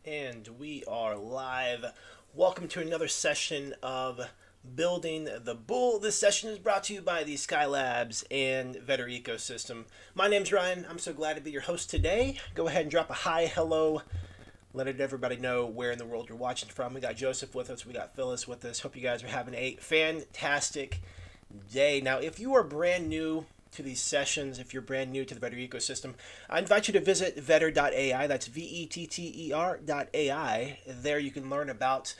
And we are live. Welcome to another session of Building the Bull. This session is brought to you by the Skylabs and Vetter Ecosystem. My name's Ryan. I'm so glad to be your host today. Go ahead and drop a hi, hello. Let everybody know where in the world you're watching from. We got Joseph with us. We got Phyllis with us. Hope you guys are having a fantastic day. Now, if you are brand new to these sessions, if you're brand new to the Vetter ecosystem, I invite you to visit vetter.ai. That's vetter.ai. There you can learn about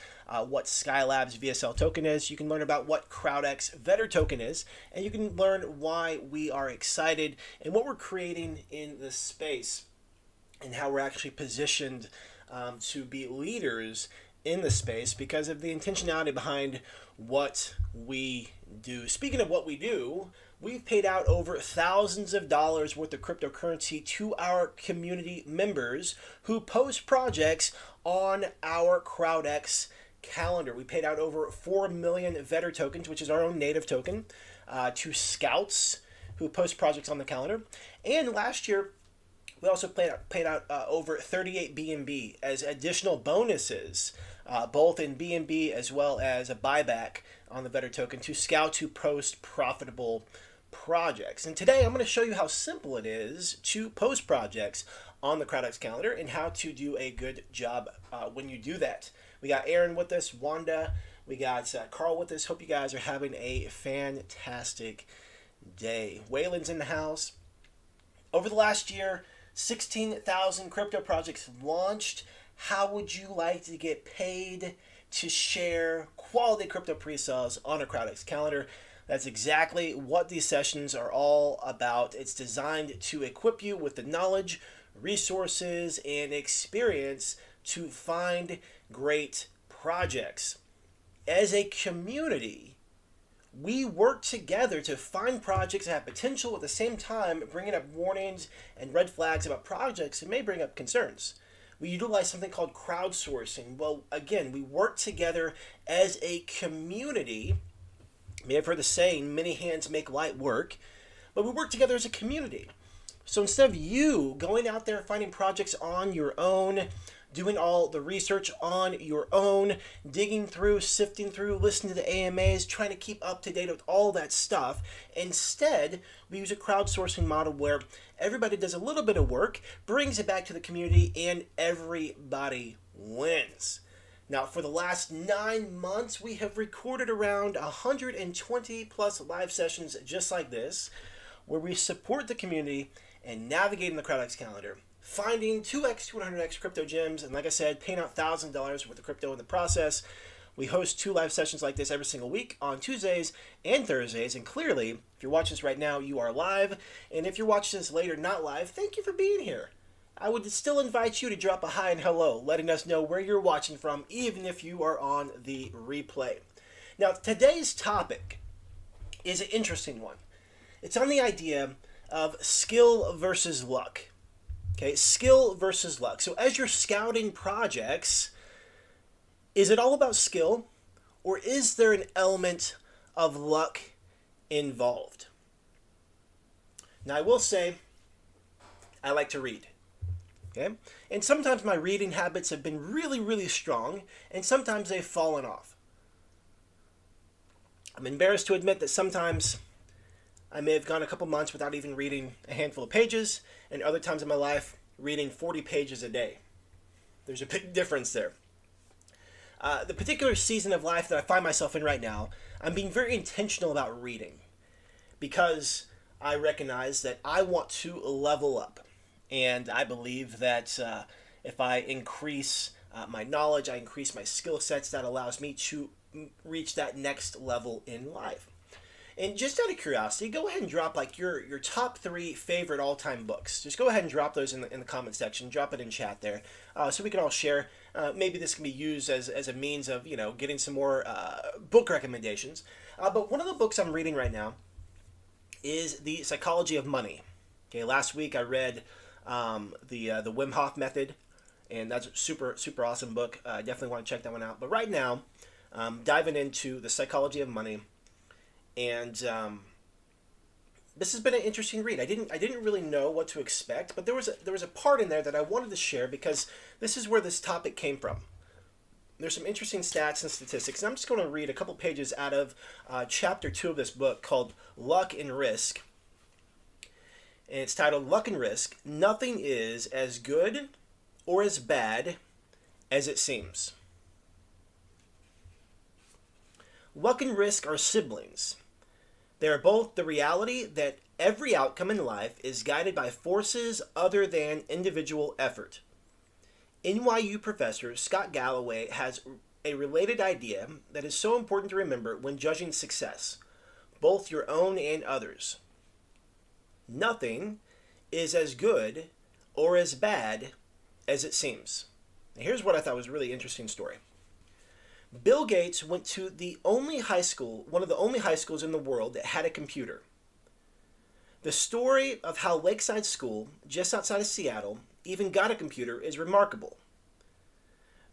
what Skylab's VSL token is. You can learn about what CrowdX Vetter token is, and you can learn why we are excited and what we're creating in this space and how we're actually positioned to be leaders in the space because of the intentionality behind what we do. Speaking of what we do, we've paid out over thousands of dollars worth of cryptocurrency to our community members who post projects on our CrowdX calendar. We paid out over 4 million Vetter tokens, which is our own native token, to scouts who post projects on the calendar. And last year, we also paid out over 38 BNB as additional bonuses, both in BNB as well as a buyback on the Vetter token to scouts who post profitable projects. And today I'm going to show you how simple it is to post projects on the CrowdX calendar and how to do a good job when you do that. We got Aaron with us, Wanda, we got Carl with us. Hope you guys are having a fantastic day. Waylon's in the house. Over the last year, 16,000 crypto projects launched. How would you like to get paid to share quality crypto pre-sales on a CrowdX calendar? That's exactly what these sessions are all about. It's designed to equip you with the knowledge, resources, and experience to find great projects. As a community, we work together to find projects that have potential at the same time bringing up warnings and red flags about projects that may bring up concerns. We utilize something called crowdsourcing. Well, again, we work together as a community. You may have heard the saying, many hands make light work, but we work together as a community. So instead of you going out there finding projects on your own, doing all the research on your own, digging through, sifting through, listening to the AMAs, trying to keep up to date with all that stuff. Instead, we use a crowdsourcing model where everybody does a little bit of work, brings it back to the community, and everybody wins. Now, for the last 9 months, we have recorded around 120 plus live sessions just like this, where we support the community and navigating the CrowdX calendar, finding 2x, 100x crypto gems, and like I said, paying out $1,000 worth of crypto in the process. We host 2 live sessions like this every single week on Tuesdays and Thursdays, and clearly, if you're watching this right now, you are live, and if you're watching this later not live, thank you for being here. I would still invite you to drop a hi and hello, letting us know where you're watching from, even if you are on the replay. Now, today's topic is an interesting one. It's on the idea of skill versus luck. Okay, skill versus luck. So as you're scouting projects, is it all about skill, or is there an element of luck involved? Now, I will say, I like to read. Okay? And sometimes my reading habits have been really, really strong, and sometimes they've fallen off. I'm embarrassed to admit that sometimes I may have gone a couple months without even reading a handful of pages, and other times in my life, reading 40 pages a day. There's a big difference there. The particular season of life that I find myself in right now, I'm being very intentional about reading because I recognize that I want to level up. And I believe that if I increase my knowledge, I increase my skill sets, that allows me to reach that next level in life. And just out of curiosity, go ahead and drop like your top 3 favorite all-time books. Just go ahead and drop those in the comment section. Drop it in chat there, so we can all share. Maybe this can be used as a means of getting some more book recommendations. But one of the books I'm reading right now is The Psychology of Money. Okay, last week I read the Wim Hof Method, and that's a super awesome book. I definitely want to check that one out. But right now, diving into The Psychology of Money. And this has been an interesting read. I didn't really know what to expect, but there was a part in there that I wanted to share because this is where this topic came from. There's some interesting stats and statistics, and I'm just going to read a couple pages out of chapter 2 of this book called Luck and Risk. And it's titled Luck and Risk. Nothing is as good or as bad as it seems. Luck and risk are siblings. They are both the reality that every outcome in life is guided by forces other than individual effort. NYU professor Scott Galloway has a related idea that is so important to remember when judging success, both your own and others. Nothing is as good or as bad as it seems. Now, here's what I thought was a really interesting story. Bill Gates went to the only high school, one of the only high schools in the world that had a computer. The story of how Lakeside School, just outside of Seattle, even got a computer is remarkable.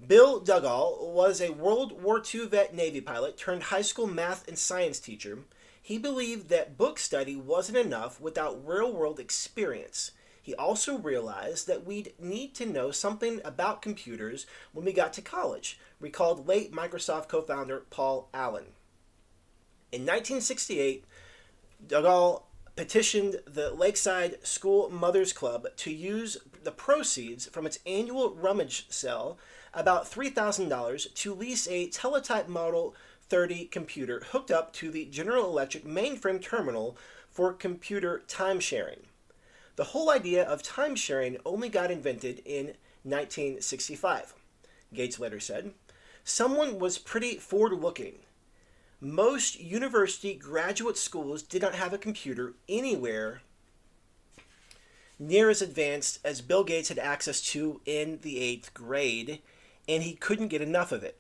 Bill Dugall was a World War II vet Navy pilot turned high school math and science teacher. He believed that book study wasn't enough without real-world experience. He also realized that we'd need to know something about computers when we got to college, recalled late Microsoft co-founder Paul Allen. In 1968, Dugall petitioned the Lakeside School Mothers Club to use the proceeds from its annual rummage sale, about $3,000, to lease a Teletype Model 30 computer hooked up to the General Electric mainframe terminal for computer time sharing. The whole idea of time sharing only got invented in 1965, Gates later said. Someone was pretty forward-looking. Most university graduate schools did not have a computer anywhere near as advanced as Bill Gates had access to in the 8th grade, and he couldn't get enough of it.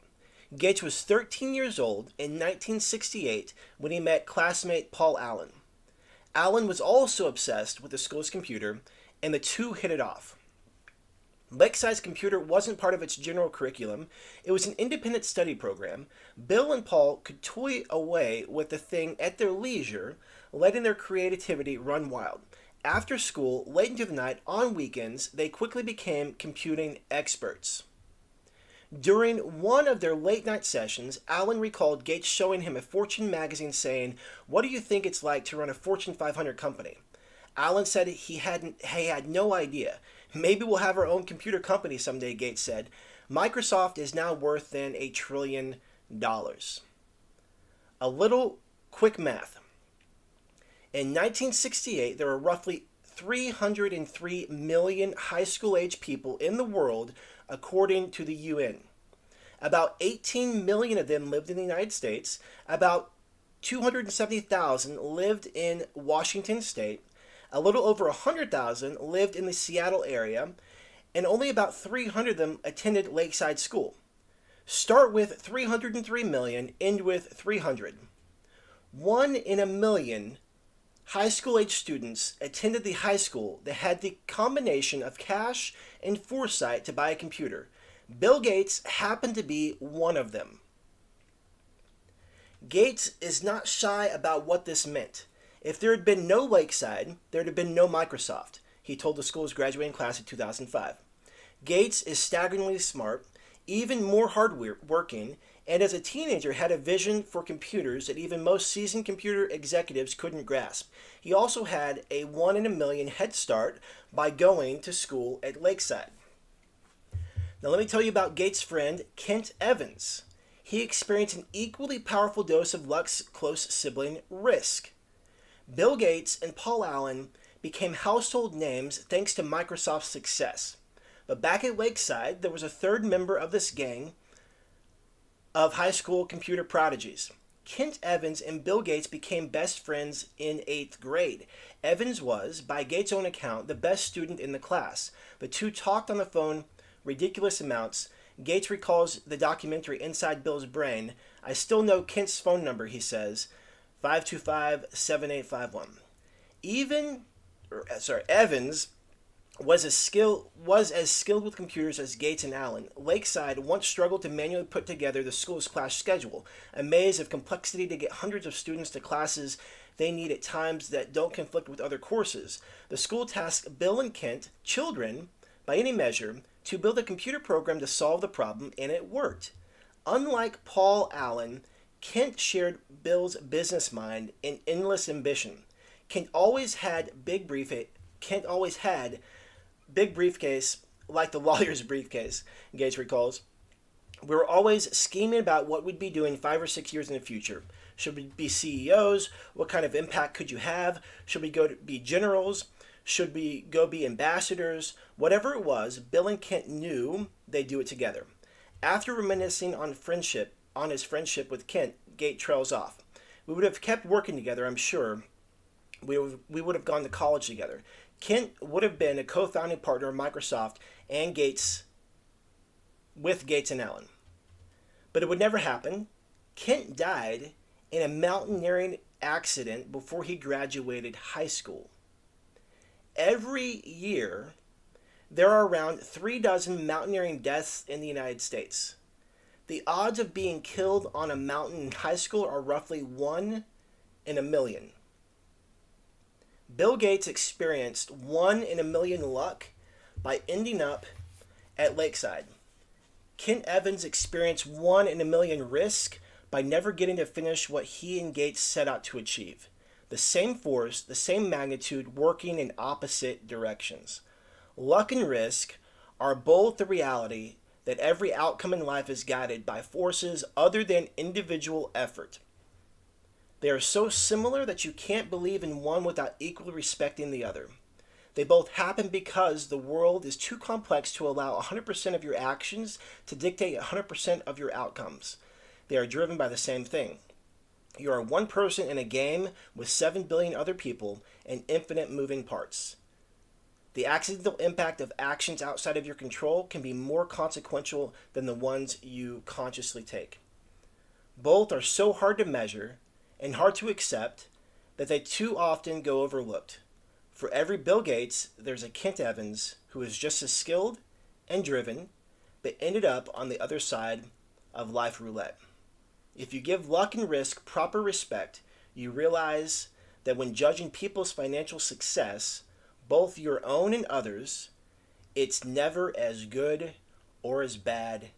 Gates was 13 years old in 1968 when he met classmate Paul Allen. Allen was also obsessed with the school's computer, and the two hit it off. Lakeside's computer wasn't part of its general curriculum. It was an independent study program. Bill and Paul could toy away with the thing at their leisure, letting their creativity run wild. After school, late into the night, on weekends, they quickly became computing experts. During one of their late-night sessions, Allen recalled Gates showing him a Fortune magazine saying, "What do you think it's like to run a Fortune 500 company?" Allen said he had no idea. "Maybe we'll have our own computer company someday," Gates said. "Microsoft is now worth than $1 trillion. A little quick math. In 1968, there were roughly 303 million high school-age people in the world, according to the UN. About 18 million of them lived in the United States. About 270,000 lived in Washington State. A little over 100,000 lived in the Seattle area, and only about 300 of them attended Lakeside School. Start with 303 million, end with 300. 1 in a million high school-age students attended the high school that had the combination of cash and foresight to buy a computer. Bill Gates happened to be one of them. Gates is not shy about what this meant. If there had been no Lakeside, there would have been no Microsoft, he told the school's graduating class in 2005. Gates is staggeringly smart, even more hard-working, and as a teenager had a vision for computers that even most seasoned computer executives couldn't grasp. He also had a 1 in a million head start by going to school at Lakeside. Now let me tell you about Gates' friend, Kent Evans. He experienced an equally powerful dose of luck's close sibling, Risk. Bill Gates and Paul Allen became household names thanks to Microsoft's success. But back at Lakeside, there was a third member of this gang of high school computer prodigies. Kent Evans and Bill Gates became best friends in 8th grade. Evans was, by Gates' own account, the best student in the class. The two talked on the phone ridiculous amounts. Gates recalls the documentary Inside Bill's Brain. "I still know Kent's phone number," he says, 525-7851. Evans was as skilled with computers as Gates and Allen. Lakeside once struggled to manually put together the school's class schedule, a maze of complexity to get hundreds of students to classes they need at times that don't conflict with other courses. The school tasked Bill and Kent, children, by any measure, to build a computer program to solve the problem, and it worked. Unlike Paul Allen, Kent shared Bill's business mind and endless ambition. Kent always had big briefcase, like the lawyer's briefcase, Gates recalls. We were always scheming about what we'd be doing 5 or 6 years in the future. Should we be CEOs? What kind of impact could you have? Should we go to be generals? Should we go be ambassadors? Whatever it was, Bill and Kent knew they'd do it together. After reminiscing on his friendship with Kent, Gate trails off. We would have kept working together, I'm sure. We would have gone to college together. Kent would have been a co-founding partner of Microsoft and Gates, with Gates and Allen. But it would never happen. Kent died in a mountaineering accident before he graduated high school. Every year, there are around 36 mountaineering deaths in the United States. The odds of being killed on a mountain in high school are roughly 1 in a million. Bill Gates experienced 1 in a million luck by ending up at Lakeside. Kent Evans experienced 1 in a million risk by never getting to finish what he and Gates set out to achieve. The same force, the same magnitude, working in opposite directions. Luck and risk are both the reality that every outcome in life is guided by forces other than individual effort. They are so similar that you can't believe in one without equally respecting the other. They both happen because the world is too complex to allow 100% of your actions to dictate 100% of your outcomes. They are driven by the same thing. You are one person in a game with 7 billion other people and infinite moving parts. The accidental impact of actions outside of your control can be more consequential than the ones you consciously take. Both are so hard to measure and hard to accept that they too often go overlooked. For every Bill Gates, there's a Kent Evans who is just as skilled and driven, but ended up on the other side of life roulette. If you give luck and risk proper respect, you realize that when judging people's financial success, both your own and others, it's never as good or as bad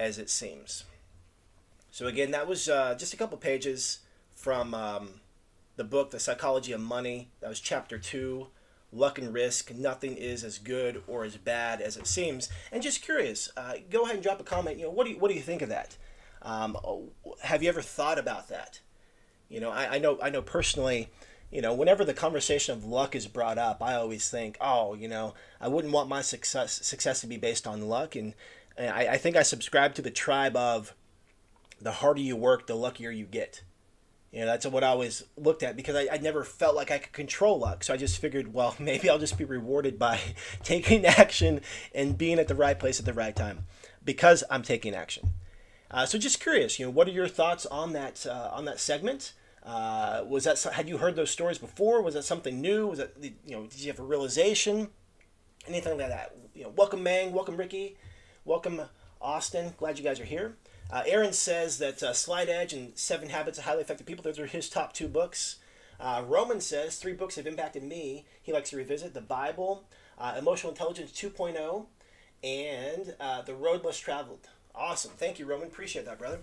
as it seems. So again, that was just a couple pages from the book, The Psychology of Money. That was chapter 2, Luck and Risk. Nothing is as good or as bad as it seems. And just curious, go ahead and drop a comment. What do you think of that? Have you ever thought about that? I know personally, whenever the conversation of luck is brought up, I always think, I wouldn't want my success to be based on luck. And I think I subscribe to the tribe of the harder you work, the luckier you get. That's what I always looked at, because I never felt like I could control luck. So I just figured, well, maybe I'll just be rewarded by taking action and being at the right place at the right time because I'm taking action. So just curious, what are your thoughts on that segment? Had you heard those stories before? Was that something new? Was that, did you have a realization? Anything like that? Welcome Mang, welcome Ricky, welcome Austin. Glad you guys are here. Aaron says that Slide Edge and 7 Habits of Highly Effective People, those are his top 2 books. Roman says 3 books have impacted me. He likes to revisit the Bible, Emotional Intelligence 2.0, and The Road Less Traveled. Awesome. Thank you, Roman. Appreciate that, brother.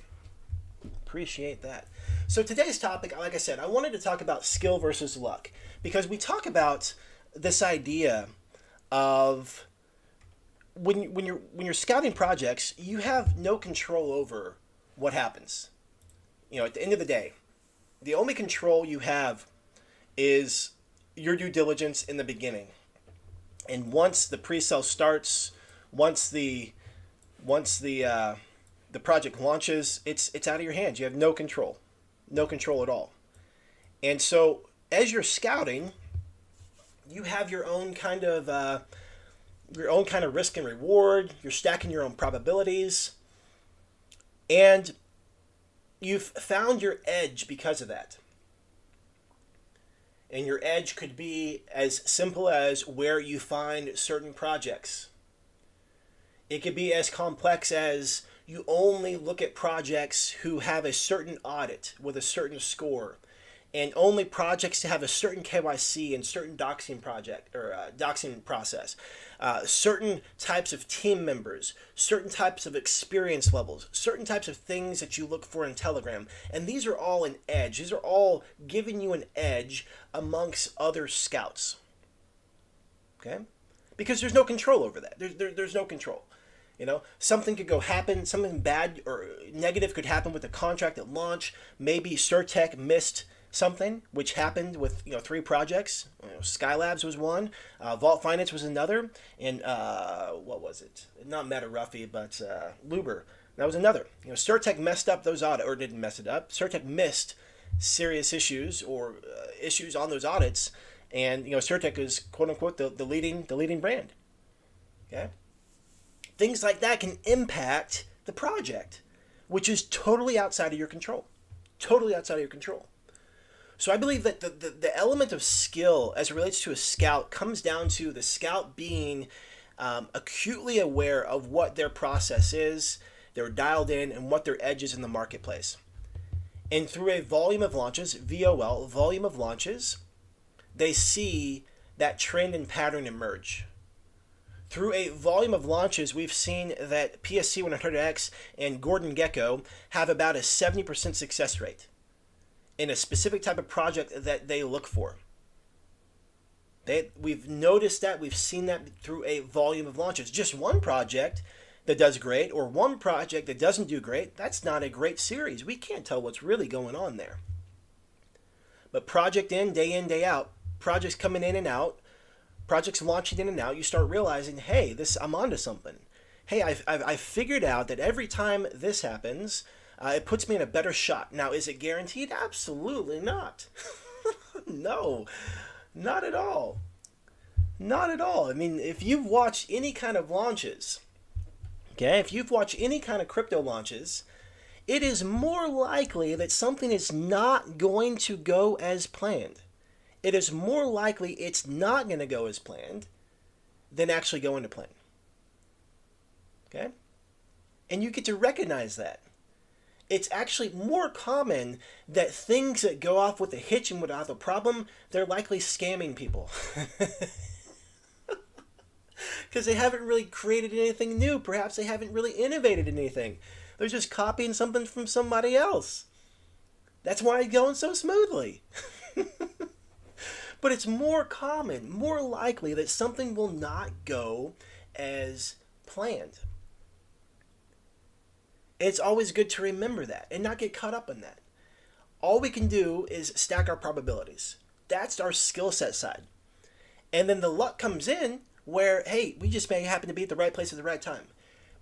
Appreciate that. So today's topic, like I said, I wanted to talk about skill versus luck, because we talk about this idea of when you're scouting projects, you have no control over what happens. At the end of the day, the only control you have is your due diligence in the beginning. And once the pre-sale starts, once the project launches, it's out of your hands. You have no control at all. And so as you're scouting, you have your own kind of risk and reward. You're stacking your own probabilities, and you've found your edge because of that. And your edge could be as simple as where you find certain projects. It could be as complex as you only look at projects who have a certain audit with a certain score. and only projects to have a certain KYC and certain doxing project or doxing process, certain types of team members, certain types of experience levels, certain types of things that you look for in Telegram. And these are all an edge. These are all giving you an edge amongst other scouts. Okay? Because there's no control over that. There's no control. You know, something could go happen, something bad or negative could happen with the contract at launch. Maybe Surtech missed something, which happened with 3 projects. Skylabs was one, Vault Finance was another, and what was it? Not Metaruffy, but Luber. That was another. Surtech messed up those audits, or didn't mess it up. Surtech missed serious issues or issues on those audits, and Surtech is quote unquote the leading brand. Okay. Things like that can impact the project, which is totally outside of your control. Totally outside of your control. So I believe that the element of skill as it relates to a scout comes down to the scout being acutely aware of what their process is, they're dialed in, and what their edge is in the marketplace. And through a volume of launches, VOL, volume of launches, they see that trend and pattern emerge. Through a volume of launches, we've seen that PSC 100X and Gordon Gecko have about a 70% success rate in a specific type of project that they look for. We've noticed that, we've seen that through a volume of launches. Just one project that does great or one project that doesn't do great, that's not a great series. We can't tell what's really going on there. But project in, day out, projects coming in and out, projects launching in and out, you start realizing, hey, I'm onto something. Hey, I've figured out that every time this happens, it puts me in a better shot. Now, is it guaranteed? Absolutely not. No, not at all. Not at all. I mean, if you've watched any kind of launches, okay, if you've watched any kind of crypto launches, it is more likely that something is not going to go as planned. It is more likely it's not going to go as planned than actually going to plan. Okay? And you get to recognize that. It's actually more common that things that go off with a hitch and without a problem, they're likely scamming people. Because they haven't really created anything new. Perhaps they haven't really innovated anything. They're just copying something from somebody else. That's why it's going so smoothly. But it's more common, more likely that something will not go as planned. It's always good to remember that and not get caught up in that. All we can do is stack our probabilities. That's our skill set side. And then the luck comes in where, hey, we just may happen to be at the right place at the right time.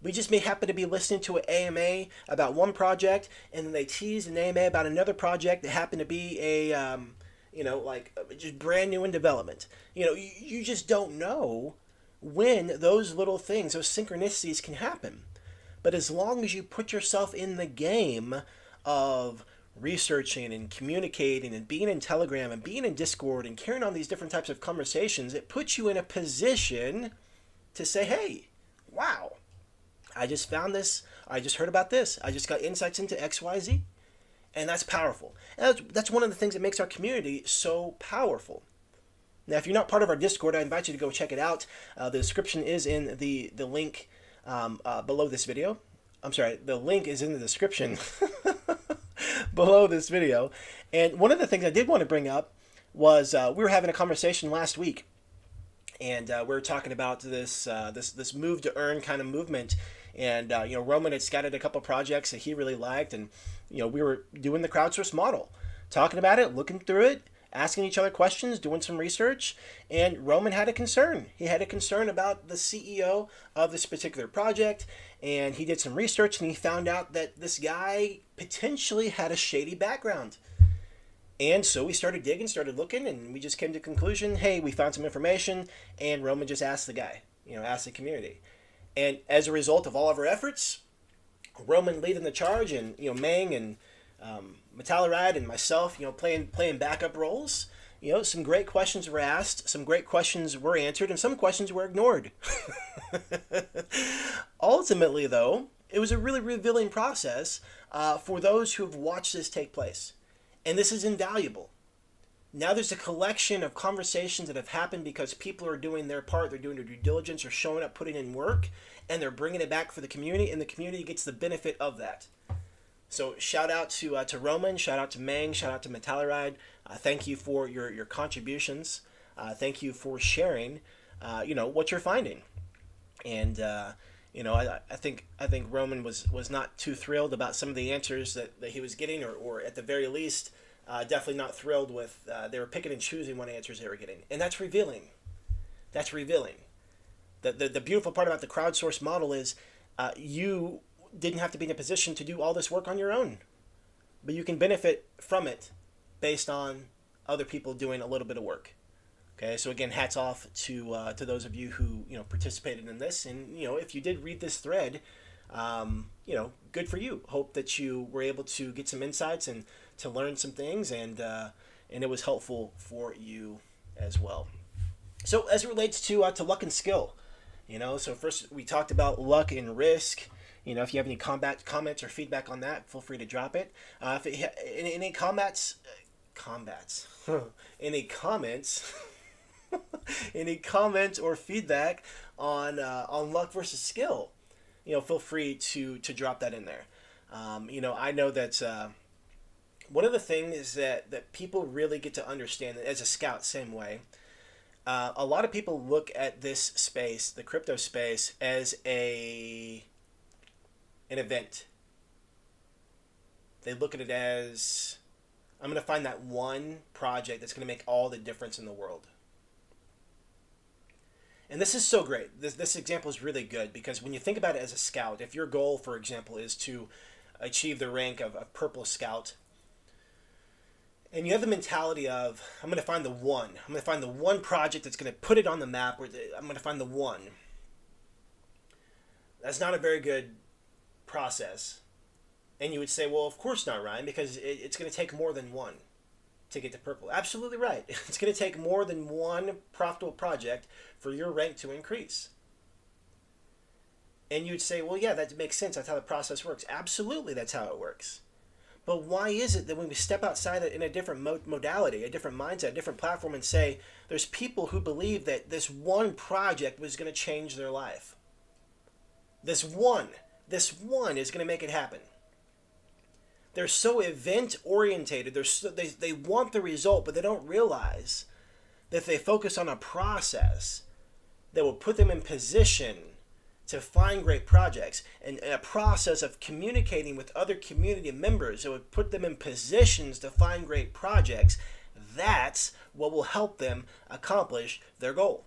We just may happen to be listening to an AMA about one project, and then they tease an AMA about another project that happened to be a just brand new in development. You just don't know when those little things, those synchronicities can happen. But as long as you put yourself in the game of researching and communicating and being in Telegram and being in Discord and carrying on these different types of conversations, it puts you in a position to say, hey, wow, I just found this, I just heard about this, I just got insights into XYZ. And that's powerful. And that's one of the things that makes our community so powerful. Now, if you're not part of our Discord, I invite you to go check it out. The description is in the link below this video. I'm sorry, the link is in the description below this video. And one of the things I did want to bring up was we were having a conversation last week, and we were talking about this move to earn kind of movement. And Roman had scouted a couple projects that he really liked, and we were doing the crowdsource model, talking about it, looking through it, asking each other questions, doing some research. And Roman had a concern. He had a concern about the CEO of this particular project, and he did some research, and he found out that this guy potentially had a shady background. And so we started digging, started looking, and we just came to the conclusion, hey, we found some information, and Roman just asked the guy, asked the community. And as a result of all of our efforts, Roman leading the charge, and Mang and Metallaride and myself, playing backup roles. Some great questions were asked, some great questions were answered, and some questions were ignored. Ultimately, though, it was a really revealing process for those who have watched this take place. And this is invaluable. Now there's a collection of conversations that have happened because people are doing their part, they're doing their due diligence, or showing up, putting in work, and they're bringing it back for the community, and the community gets the benefit of that. So shout out to Roman, shout out to Mang, shout out to Metallaride. Thank you for your contributions. Thank you for sharing, what you're finding. And I think Roman was not too thrilled about some of the answers that he was getting, or at the very least, definitely not thrilled with. They were picking and choosing what answers they were getting, and that's revealing. That's revealing. The beautiful part about the crowdsource model is you didn't have to be in a position to do all this work on your own, but you can benefit from it based on other people doing a little bit of work. Okay, so again, hats off to those of you who participated in this, and if you did read this thread, good for you. Hope that you were able to get some insights and to learn some things, and it was helpful for you as well. So as it relates to luck and skill, so first we talked about luck and risk. If you have any comments or feedback on that, feel free to drop it. Any comments, any comments. Any comments or feedback on luck versus skill, feel free to drop that in there. I know that one of the things that people really get to understand, as a scout, same way, a lot of people look at this space, the crypto space, as an event. They look at it as, I'm going to find that one project that's going to make all the difference in the world. And this is so great. This example is really good because when you think about it as a scout, if your goal, for example, is to achieve the rank of Purple Scout, and you have the mentality of, I'm going to find the one. I'm going to find the one project that's going to put it on the map, or I'm going to find the one. That's not a very good process. And you would say, well, of course not, Ryan, because it's going to take more than one to get to purple. Absolutely right. It's going to take more than one profitable project for your rank to increase. And you'd say, well, yeah, that makes sense. That's how the process works. Absolutely, that's how it works. But why is it that when we step outside in a different modality, a different mindset, a different platform, and say, there's people who believe that this one project was going to change their life. This one is going to make it happen. They're so event-orientated. They want the result, but they don't realize that if they focus on a process that will put them in position to find great projects, and a process of communicating with other community members that would put them in positions to find great projects, that's what will help them accomplish their goal.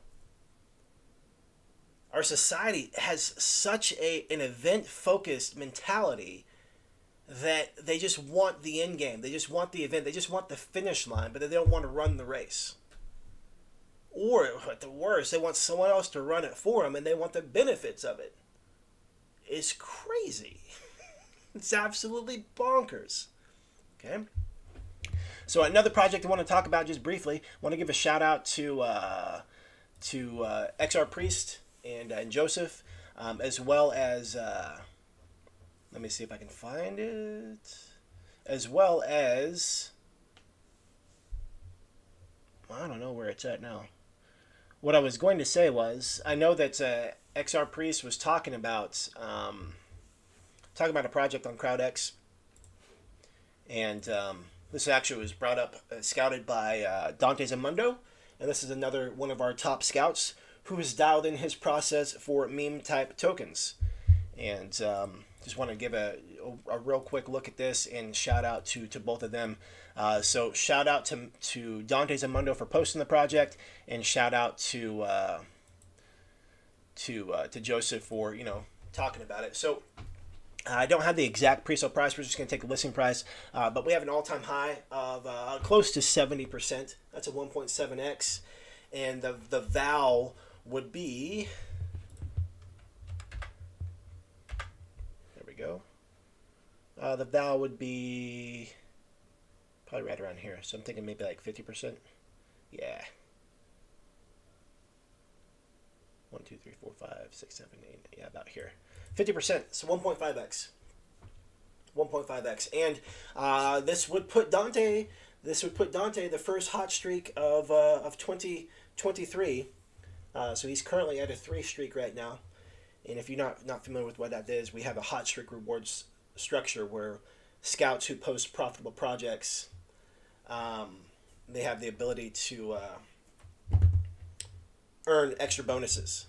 Our society has such an event-focused mentality that they just want the end game. They just want the event. They just want the finish line, but they don't want to run the race. Or, at the worst, they want someone else to run it for them, and they want the benefits of it. It's crazy. It's absolutely bonkers. Okay? So another project I want to talk about just briefly. I want to give a shout out to XR Priest and Joseph, as well as... let me see if I can find it. As well as... I don't know where it's at now. What I was going to say was, I know that XR Priest was talking about a project on CrowdX. And this actually was brought up, scouted by Dante Zamundo. And this is another one of our top scouts who has dialed in his process for meme-type tokens. And just want to give a real quick look at this and shout out to both of them. So shout out to Dante Zamundo for posting the project, and shout out to Joseph for talking about it. So I don't have the exact pre-sale price. We're just going to take a listing price, but we have an all-time high of close to 70%. That's a 1.7x, and the val would be. Go. The val would be probably right around here. So I'm thinking maybe like 50%. Yeah. 1, 2, 3, 4, 5, 6, 7, 8. Yeah, about here. 50%. So 1.5x. 1.5x. And this would put Dante This would put Dante the first hot streak of 2023. So he's currently at a 3 streak right now. And if you're not familiar with what that is, we have a hot streak rewards structure where scouts who post profitable projects, they have the ability to earn extra bonuses.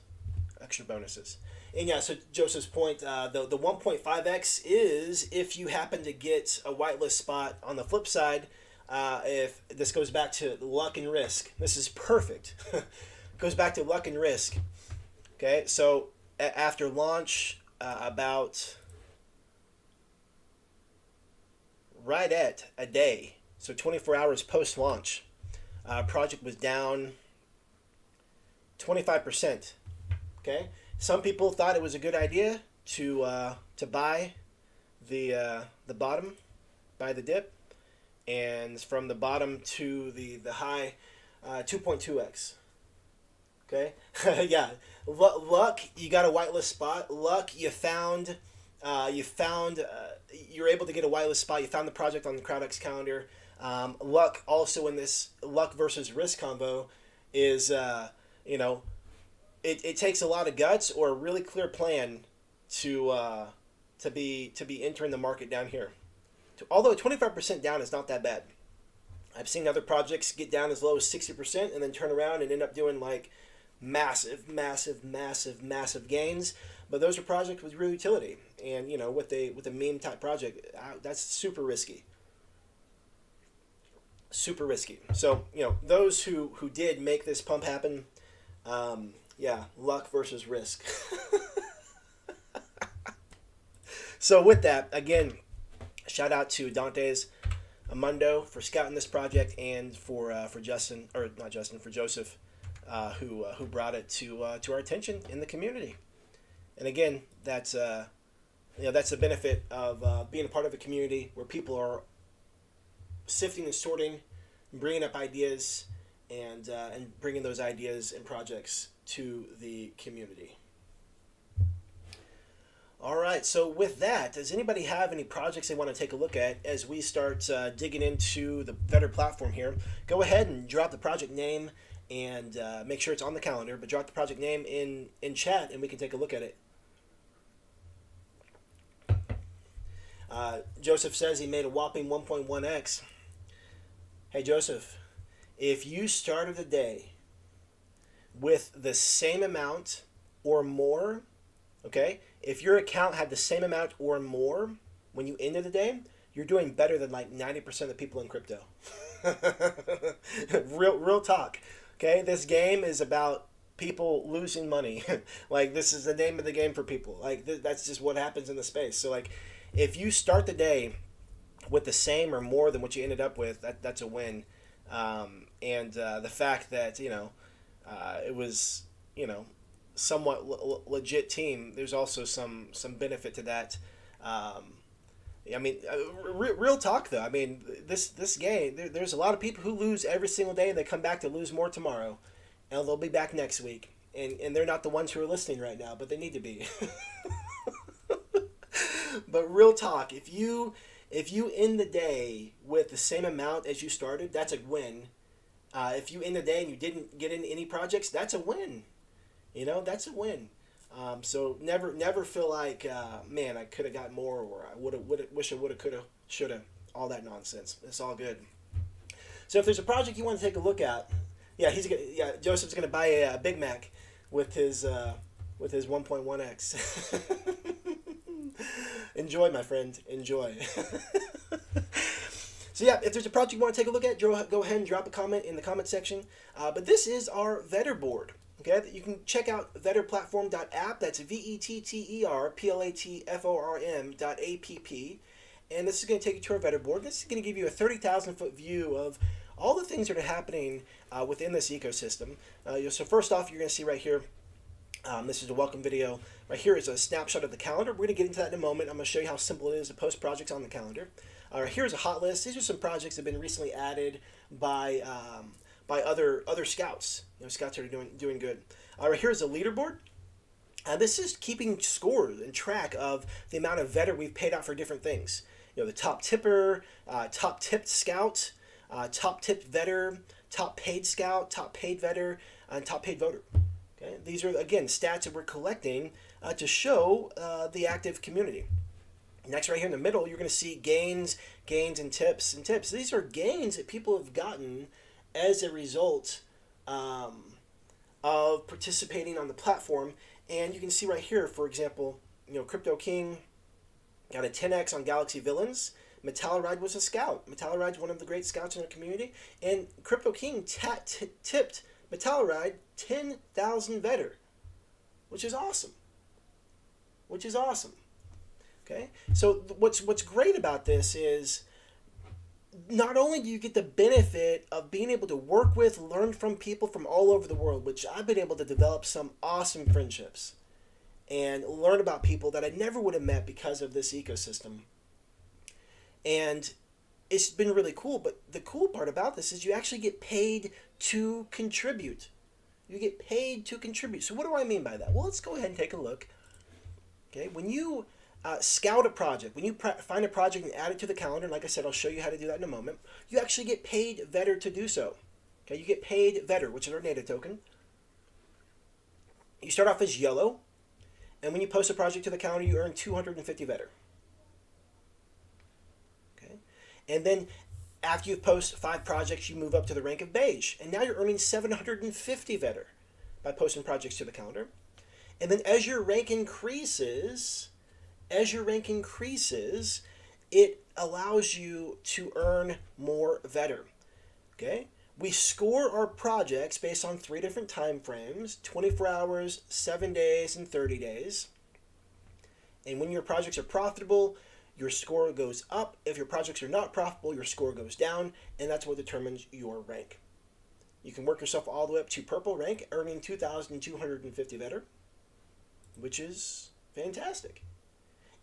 And yeah, so Joseph's point, the 1.5x is if you happen to get a whitelist spot. On the flip side, if this goes back to luck and risk, this is perfect. Goes back to luck and risk. Okay, so after launch, about right at a day, so 24 hours post launch, project was down 25%. Okay, some people thought it was a good idea to buy the bottom, buy the dip, and from the bottom to the high, 2.2x. Okay, yeah, luck, you got a whitelist spot. Luck, you found you're able to get a whitelist spot. You found the project on the CrowdX calendar. Luck also in this luck versus risk combo is it takes a lot of guts or a really clear plan to be entering the market down here. Although 25% down is not that bad. I've seen other projects get down as low as 60% and then turn around and end up doing like massive gains. But those are projects with real utility, and with a meme type project, that's super risky. So those who did make this pump happen, luck versus risk. So with that, again, shout out to Dante's Amundo for scouting this project, and for Joseph, who brought it to our attention in the community. And again, that's that's the benefit of being a part of a community where people are sifting and sorting, bringing up ideas, and bringing those ideas and projects to the community. All right, so with that, does anybody have any projects they want to take a look at as we start digging into the Vetter platform here? Go ahead and drop the project name and make sure it's on the calendar, but drop the project name in chat and we can take a look at it. Joseph says he made a whopping 1.1x. Hey, Joseph, if you started the day with the same amount or more, okay, if your account had the same amount or more when you ended the day, you're doing better than like 90% of the people in crypto. real talk. Okay, this game is about people losing money. Like, this is the name of the game for people. Like, that's just what happens in the space. So like, if you start the day with the same or more than what you ended up with, that's a win. And the fact that it was somewhat legit team, there's also some benefit to that. I mean, real talk though. I mean, this game, there's a lot of people who lose every single day and they come back to lose more tomorrow, and they'll be back next week. And they're not the ones who are listening right now, but they need to be. But real talk, if you end the day with the same amount as you started, that's a win. If you end the day and you didn't get in any projects, that's a win. That's a win. So never feel like, man, I could have got more, or I wish I would have, could have, should have, all that nonsense. It's all good. So if there's a project you want to take a look at, Joseph's gonna buy a Big Mac with his 1.1x. Enjoy, my friend. Enjoy. So yeah, if there's a project you want to take a look at, go ahead and drop a comment in the comment section. But this is our Vetter board. Okay, you can check out vetterplatform.app. That's vetterplatform.app. And this is going to take you to our Vetter board. This is going to give you a 30,000-foot view of all the things that are happening within this ecosystem. So first off, you're going to see right here, this is a welcome video. Right here is a snapshot of the calendar. We're going to get into that in a moment. I'm going to show you how simple it is to post projects on the calendar. Here's a hot list. These are some projects that have been recently added by other scouts. Scouts are doing good. Right, here's a leaderboard. This is keeping score and track of the amount of Vetter we've paid out for different things. The top tipper, top tipped scout, top tip vetter, top paid scout, top paid vetter, and top paid voter. Okay, these are again stats that we're collecting to show the active community. Next, right here in the middle, you're going to see gains, and tips. These are gains that people have gotten as a result of participating on the platform. And you can see right here, for example, Crypto King got a 10x on Galaxy Villains. Metalluride was a scout. Metalluride's one of the great scouts in our community. And Crypto King tipped Metalluride 10,000 vetter, which is awesome. Okay, so what's great about this is not only do you get the benefit of being able to work with, learn from people from all over the world, which I've been able to develop some awesome friendships and learn about people that I never would have met because of this ecosystem. And it's been really cool, but the cool part about this is you actually get paid to contribute. You get paid to contribute. So what do I mean by that? Well, let's go ahead and take a look. Okay, when you scout a project, when you find a project and add it to the calendar, like I said, I'll show you how to do that in a moment, you actually get paid vetter to do so. Okay, you get paid vetter, which is our native token. You start off as yellow, and when you post a project to the calendar, you earn 250 vetter. Okay, and then after you post 5 projects, you move up to the rank of beige, and now you're earning 750 vetter by posting projects to the calendar. And then as your rank increases, it allows you to earn more vetter. Okay? We score our projects based on 3 different time frames, 24 hours, 7 days, and 30 days. And when your projects are profitable, your score goes up. If your projects are not profitable, your score goes down, and that's what determines your rank. You can work yourself all the way up to purple rank, earning 2,250 vetter, which is fantastic.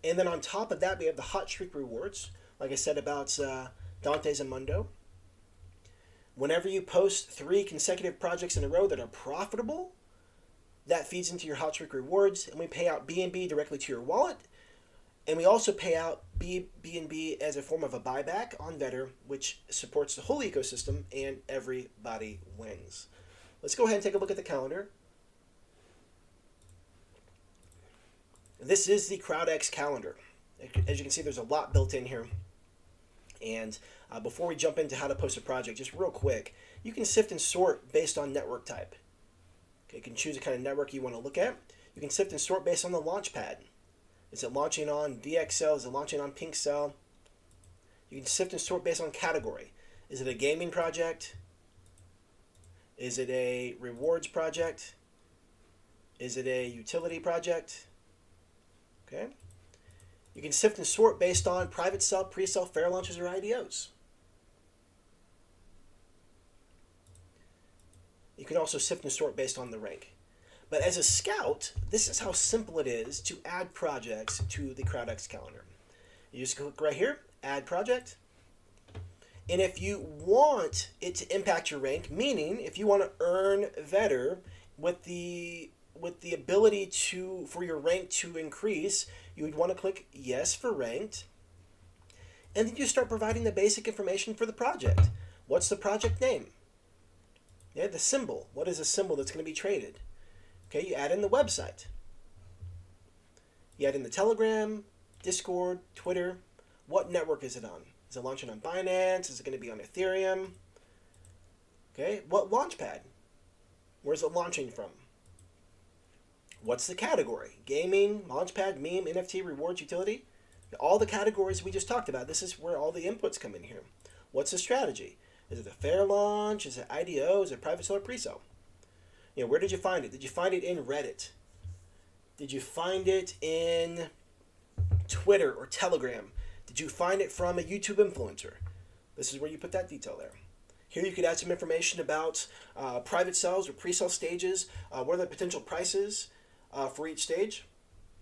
And then on top of that, we have the hot streak rewards, like I said about Dante's Amundo. Whenever you post 3 consecutive projects in a row that are profitable, that feeds into your hot streak rewards, and we pay out BNB directly to your wallet. And we also pay out BNB as a form of a buyback on vetter, which supports the whole ecosystem, and everybody wins. Let's go ahead and take a look at the calendar. This is the CrowdX Calendar. As you can see, there's a lot built in here. And before we jump into how to post a project, just real quick, you can sift and sort based on network type. Okay, you can choose the kind of network you want to look at. You can sift and sort based on the launch pad. Is it launching on DXL? Is it launching on PinkCell? You can sift and sort based on category. Is it a gaming project? Is it a rewards project? Is it a utility project? Okay. You can sift and sort based on private sell, pre-sell, fair launches, or IDOs. You can also sift and sort based on the rank. But as a scout, this is how simple it is to add projects to the CrowdX calendar. You just click right here, add project. And if you want it to impact your rank, meaning if you want to earn vetter with the ability for your rank to increase, you would want to click yes for ranked. And then you start providing the basic information for the project. What's the project name? Yeah, the symbol. What is a symbol that's going to be traded? Okay, you add in the website. You add in the Telegram, Discord, Twitter. What network is it on? Is it launching on Binance? Is it going to be on Ethereum? Okay, what launchpad? Where's it launching from? What's the category? Gaming, launchpad, meme, NFT, rewards, utility. All the categories we just talked about. This is where all the inputs come in here. What's the strategy? Is it a fair launch? Is it IDO? Is it private sale or pre-sale? Where did you find it? Did you find it in Reddit? Did you find it in Twitter or Telegram? Did you find it from a YouTube influencer? This is where you put that detail there. Here you could add some information about private sales or pre-sale stages. What are the potential prices for each stage?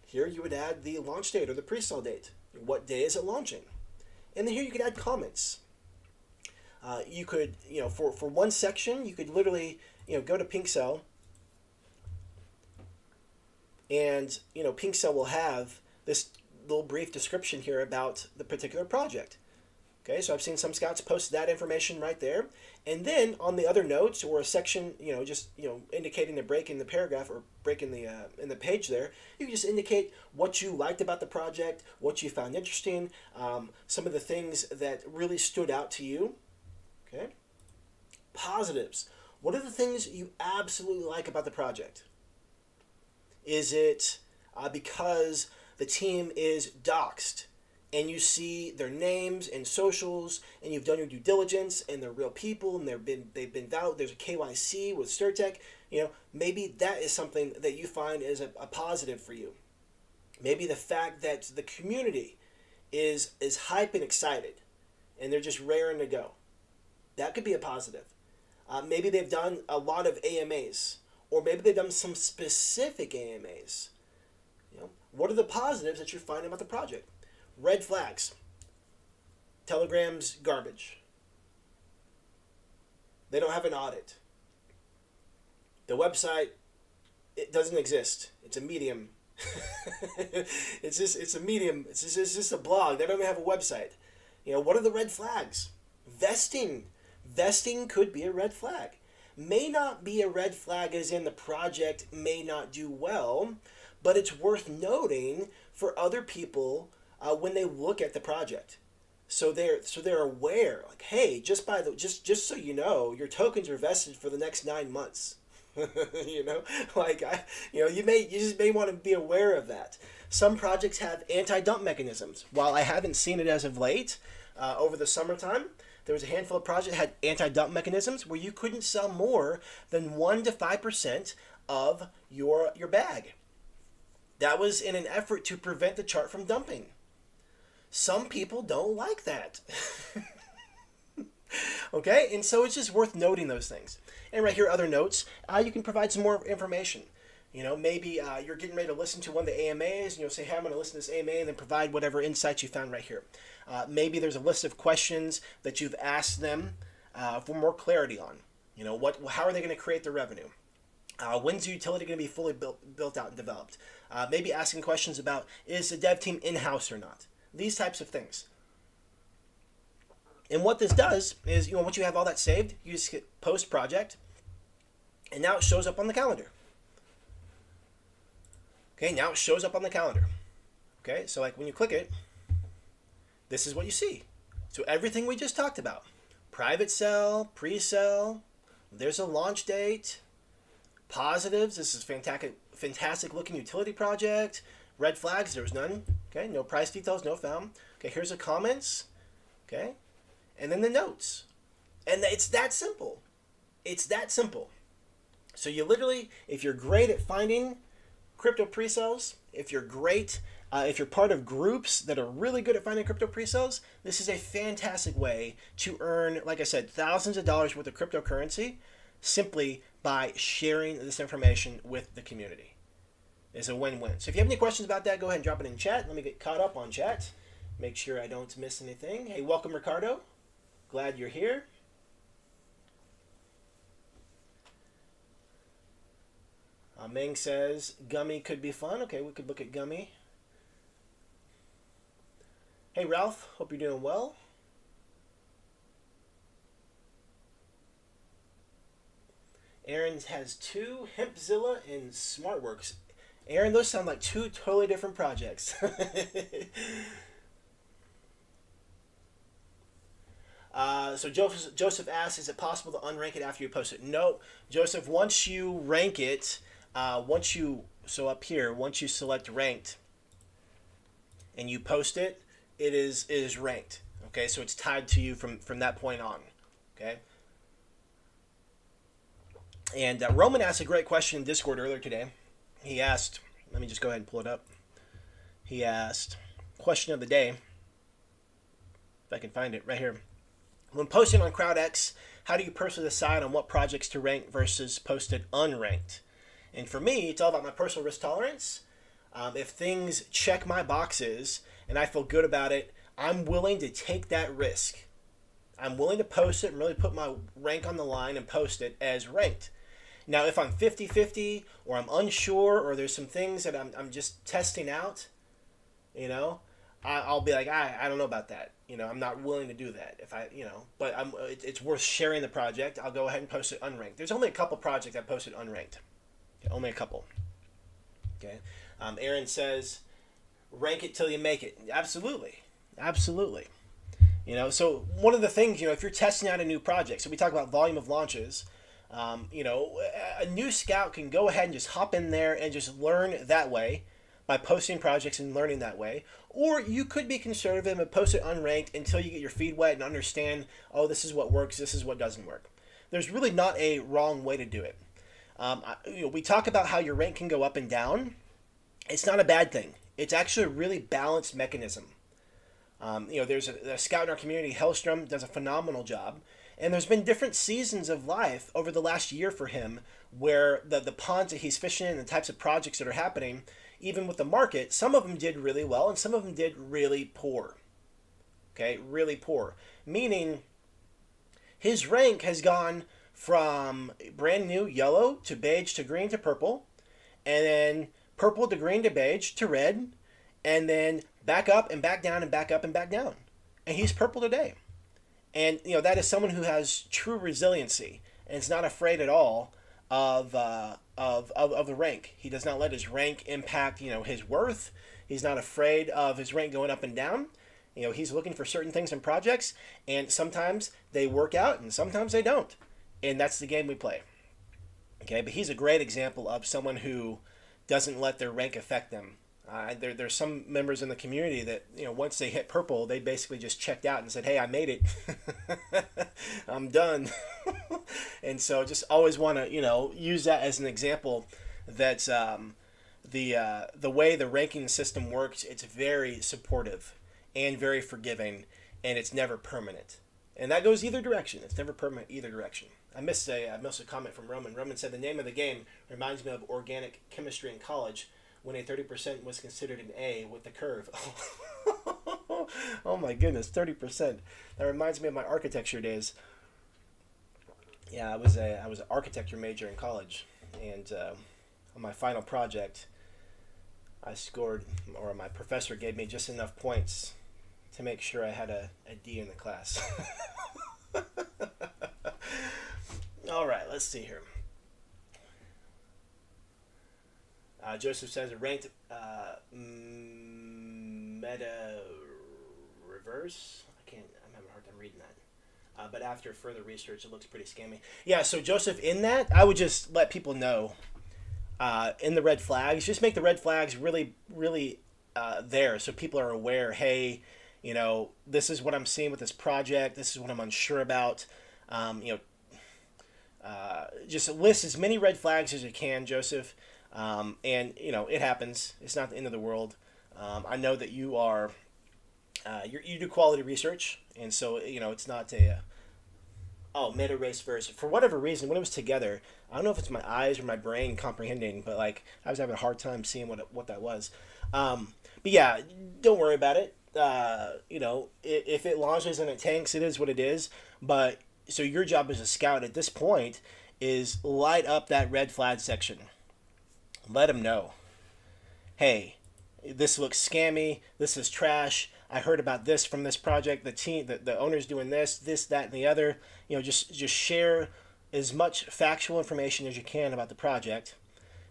Here you would add the launch date or the pre-sale date. What day is it launching? And then here you could add comments. You could, for one section, you could literally, go to PinkCell, and PinkCell will have this little brief description here about the particular project. Okay, so I've seen some scouts post that information right there. And then on the other notes or a section, just indicating the break in the paragraph or break in the page there, you can just indicate what you liked about the project, what you found interesting, some of the things that really stood out to you. Okay. Positives. What are the things you absolutely like about the project? Is it because the team is doxed and you see their names and socials and you've done your due diligence and they're real people and they've been valid, there's a KYC with StirTech, maybe that is something that you find is a positive for you. Maybe the fact that the community is hype and excited and they're just raring to go. That could be a positive. Maybe they've done a lot of AMAs, or maybe they've done some specific AMAs. What are the positives that you're finding about the project? Red flags. Telegram's garbage. They don't have an audit. The website, it doesn't exist. It's a medium. It's a medium. It's just a blog. They don't even have a website. What are the red flags? Vesting. Vesting could be a red flag. May not be a red flag as in the project may not do well, but it's worth noting for other people when they look at the project. So they're aware, like, hey, just so you know, your tokens are vested for the next 9 months. You just may want to be aware of that. Some projects have anti-dump mechanisms. While I haven't seen it as of late, over the summertime, there was a handful of projects that had anti-dump mechanisms where you couldn't sell more than 1 to 5% of your bag. That was in an effort to prevent the chart from dumping. Some people don't like that. Okay, and so it's just worth noting those things. And right here, other notes, you can provide some more information. Maybe you're getting ready to listen to one of the AMAs, and you'll say, hey, I'm going to listen to this AMA, and then provide whatever insights you found right here. Maybe there's a list of questions that you've asked them for more clarity on. How are they going to create the revenue? When's the utility going to be fully built out and developed? Maybe asking questions about, is the dev team in-house or not? These types of things. And what this does is, once you have all that saved, you just hit post project, and now it shows up on the calendar. Okay, now it shows up on the calendar. Okay, so like when you click it, this is what you see. So everything we just talked about. Private sell, pre-sell, there's a launch date, positives, this is fantastic looking utility project, red flags, there was none. Okay, no price details, no found. Okay, here's the comments. Okay, and then the notes. And it's that simple. It's that simple. So you literally, if you're great at finding crypto pre-sales, if you're part of groups that are really good at finding crypto pre-sales, this is a fantastic way to earn, like I said, thousands of dollars worth of cryptocurrency simply by sharing this information with the community. It's a win-win. So if you have any questions about that, go ahead and drop it in chat. Let me get caught up on chat. Make sure I don't miss anything. Hey, welcome, Ricardo. Glad you're here. Ming says, Gummy could be fun. Okay, we could look at Gummy. Hey, Ralph. Hope you're doing well. Aaron has 2, Hempzilla and SmartWorks. Aaron, those sound like 2 totally different projects. So Joseph asks, is it possible to unrank it after you post it? No, Joseph, once you rank it, once you select ranked and you post it, it is ranked. Okay, so it's tied to you from that point on. Okay. And Roman asked a great question in Discord earlier today. He asked, let me just go ahead and pull it up. He asked, question of the day, if I can find it right here. When posting on CrowdX, how do you personally decide on what projects to rank versus posted unranked? And for me, it's all about my personal risk tolerance. If things check my boxes and I feel good about it, I'm willing to take that risk. I'm willing to post it and really put my rank on the line and post it as ranked. Now, if I'm 50-50 or I'm unsure or there's some things that I'm just testing out, I'll be like, I don't know about that. You know, I'm not willing to do that. If I, you know, but it's worth sharing the project. I'll go ahead and post it unranked. There's only a couple projects I posted unranked. Okay, only a couple. Okay. Aaron says, rank it till you make it. Absolutely. Absolutely. You know, so one of the things, you know, if you're testing out a new project, so we talk about volume of launches, you know, a new scout can go ahead and just hop in there and just learn that way by posting projects and learning that way. Or you could be conservative and post it unranked until you get your feet wet and understand, oh, this is what works, this is what doesn't work. There's really not a wrong way to do it. You know, we talk about how your rank can go up and down. It's not a bad thing. It's actually a really balanced mechanism. You know, there's a scout in our community, Hellstrom, does a phenomenal job. And there's been different seasons of life over the last year for him where the ponds that he's fishing in, the types of projects that are happening, even with the market, some of them did really well and some of them did really poor. Okay, really poor. Meaning his rank has gone from brand new yellow to beige to green to purple, and then purple to green to beige to red, and then back up and back down and back up and back down. And he's purple today. And, you know, that is someone who has true resiliency and is not afraid at all of the rank. He does not let his rank impact, you know, his worth. He's not afraid of his rank going up and down. You know, he's looking for certain things in projects, and sometimes they work out and sometimes they don't. And that's the game we play. Okay, but he's a great example of someone who doesn't let their rank affect them. There's some members in the community that, you know, once they hit purple, they basically just checked out and said, hey, I made it. I'm done. And so just always want to, you know, use that as an example that the way the ranking system works, it's very supportive and very forgiving, and it's never permanent. And that goes either direction. It's never permanent either direction. I missed a comment from Roman. Roman said the name of the game reminds me of organic chemistry in college, when a 30% was considered an A with the curve. Oh my goodness, 30%. That reminds me of my architecture days. Yeah, I was an architecture major in college, and on my final project, I scored, or my professor gave me just enough points to make sure I had a D in the class. All right, let's see here. Joseph says ranked meta reverse. I'm having a hard time reading that. But after further research, it looks pretty scammy. Yeah, so Joseph, in that, I would just let people know in the red flags, just make the red flags really, really there so people are aware, hey, you know, this is what I'm seeing with this project. This is what I'm unsure about. You know, just list as many red flags as you can, Joseph. And, you know, it happens. It's not the end of the world. I know that you are, you do quality research, and so, you know, it's not meta race verse. For whatever reason, when it was together, I don't know if it's my eyes or my brain comprehending, but, like, I was having a hard time seeing what that was. But, yeah, don't worry about it. You know, if it launches and it tanks, it is what it is. But, so your job as a scout at this point is light up that red flag section. Let them know, hey, this looks scammy. This is trash. I heard about this from this project. The team, the owner's doing this, that, and the other. You know, just share as much factual information as you can about the project.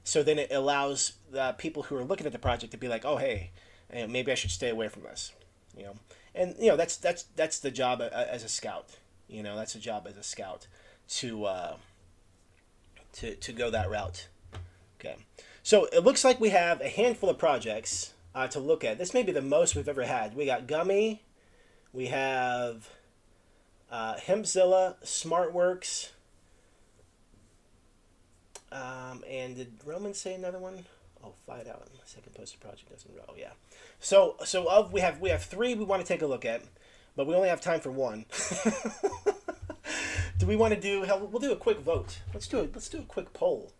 So then it allows the people who are looking at the project to be like, oh, hey, maybe I should stay away from this. You know, and you know that's the job as a scout. You know, that's a job as a scout to go that route. Okay, so it looks like we have a handful of projects to look at. This may be the most we've ever had. We got Gummy, we have Hempzilla, SmartWorks, and did Roman say another one? Oh, find out. Second posted project doesn't row. Yeah. So we have three we want to take a look at, but we only have time for one. Do we want to do? We'll do a quick vote. Let's do a quick poll.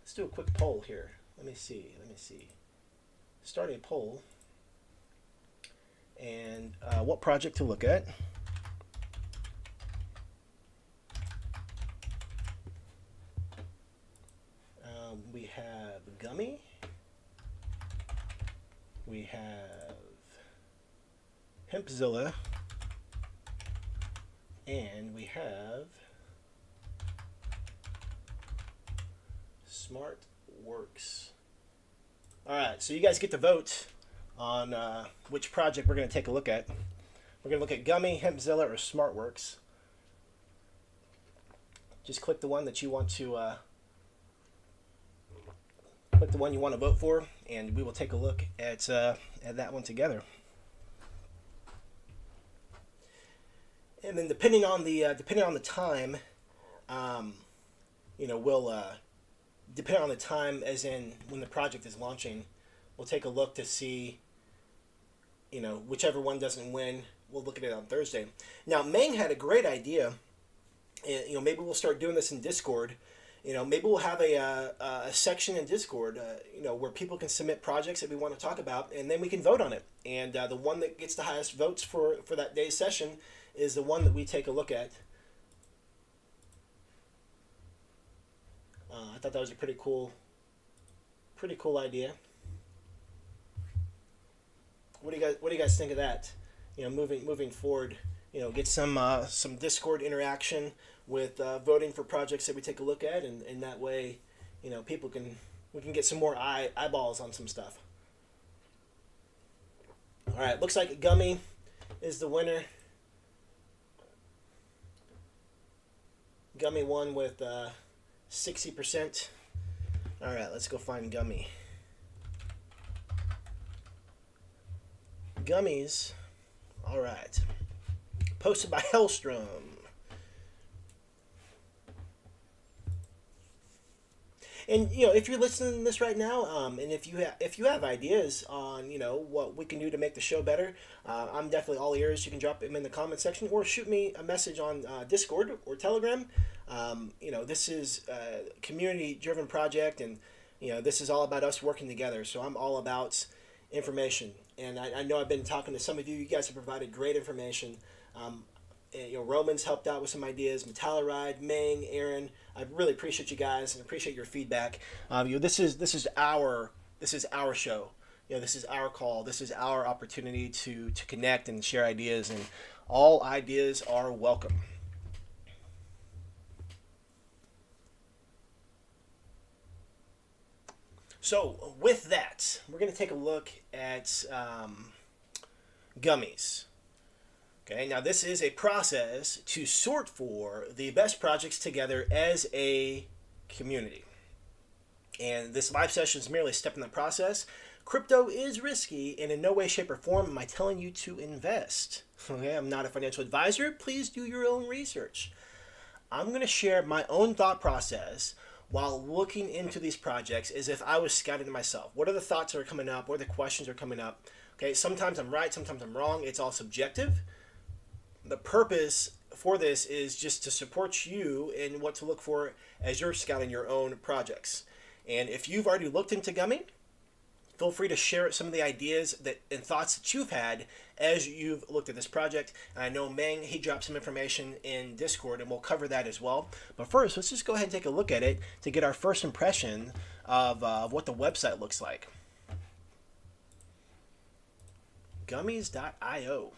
Let's do a quick poll here. Let me see. Start a poll. And what project to look at? We have Gummy. We have Hempzilla, and we have SmartWorks. All right, so you guys get to vote on which project we're going to take a look at. We're going to look at Gummy, Hempzilla, or SmartWorks. Just click the one that you want to vote for, and we will take a look at that one together. And then depending on the time, we'll depending on the time, as in when the project is launching, we'll take a look to see, whichever one doesn't win, we'll look at it on Thursday. Now, Meng had a great idea. Maybe we'll start doing this in Discord. Maybe we'll have a section in Discord, where people can submit projects that we want to talk about, and then we can vote on it. And the one that gets the highest votes for that day's session is the one that we take a look at. I thought that was a pretty cool idea. What do you guys think of that? Moving forward, get some Discord interaction with voting for projects that we take a look at, and that way, we can get some more eyeballs on some stuff. All right, looks like Gummy is the winner. Gummy won with 60%. All right, let's go find Gummy. Gummies. All right. Posted by Hellstrom. And if you're listening to this right now, and if you have ideas on what we can do to make the show better, I'm definitely all ears. You can drop them in the comment section or shoot me a message on Discord or Telegram. This is a community-driven project, and this is all about us working together. So I'm all about information, and I know I've been talking to some of you. You guys have provided great information. Roman's helped out with some ideas. Metalluride, Meng, Aaron. I really appreciate you guys and appreciate your feedback. This is our show. This is our call. This is our opportunity to connect and share ideas, and all ideas are welcome. So with that, we're going to take a look at Gummies. Okay, now this is a process to sort for the best projects together as a community. And this live session is merely a step in the process. Crypto is risky, and in no way, shape, or form am I telling you to invest. Okay, I'm not a financial advisor. Please do your own research. I'm going to share my own thought process while looking into these projects as if I was scouting them myself. What are the thoughts that are coming up? What are the questions that are coming up? Okay, sometimes I'm right, sometimes I'm wrong. It's all subjective. The purpose for this is just to support you in what to look for as you're scouting your own projects. And if you've already looked into Gummy, feel free to share some of the ideas and thoughts that you've had as you've looked at this project. And I know Meng, he dropped some information in Discord, and we'll cover that as well. But first, let's just go ahead and take a look at it to get our first impression of what the website looks like. Gummies.io.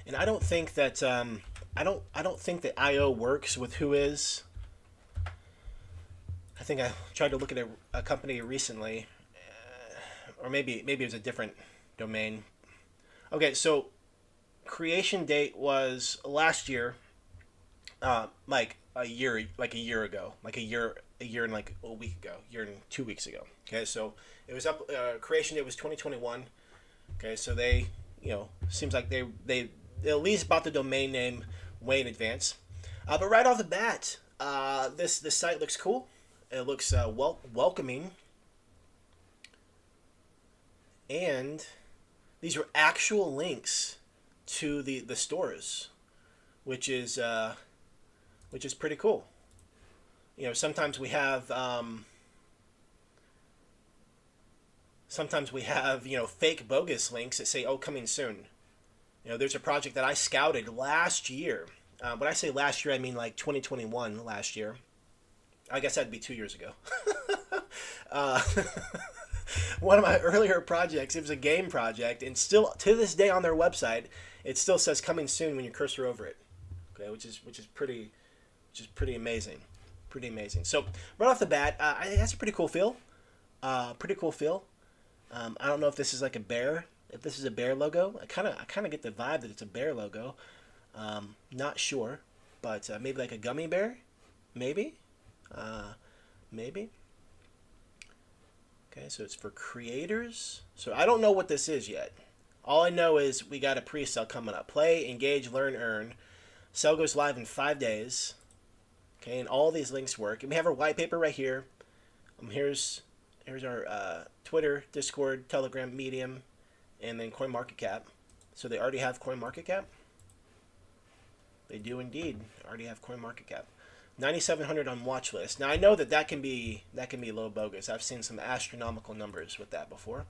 And I don't think that I don't think that IO works with Whois. I think I tried to look at a company recently, or maybe it was a different domain. Okay, so creation date was last year, like a year ago, like a year and like a week ago, year and 2 weeks ago. Okay, so it was up. Creation date was 2021. Okay, so they, seems like they at least bought the domain name way in advance. But right off the bat, this site looks cool. It looks welcoming. And these are actual links to the stores, which is pretty cool. Sometimes we have fake bogus links that say, "Oh, coming soon." There's a project that I scouted last year. When I say last year, I mean like 2021, last year. I guess that'd be 2 years ago. one of my earlier projects. It was a game project, and still to this day on their website, it still says "coming soon" when you cursor over it. Okay, which is pretty amazing, pretty amazing. So right off the bat, I think that's a pretty cool feel. Pretty cool feel. I don't know if this is like a bear. If this is a bear logo, I kind of get the vibe that it's a bear logo. Not sure, but maybe like a gummy bear, maybe, maybe. Okay, so it's for creators. So I don't know what this is yet. All I know is we got a pre-sale coming up. Play, engage, learn, earn. Sale goes live in 5 days. Okay, and all these links work. And we have our white paper right here. Here's our Twitter, Discord, Telegram, Medium, and then CoinMarketCap. So they already have CoinMarketCap. They do indeed already have CoinMarketCap. 9,700 on watch list. Now I know that can be a little bogus. I've seen some astronomical numbers with that before.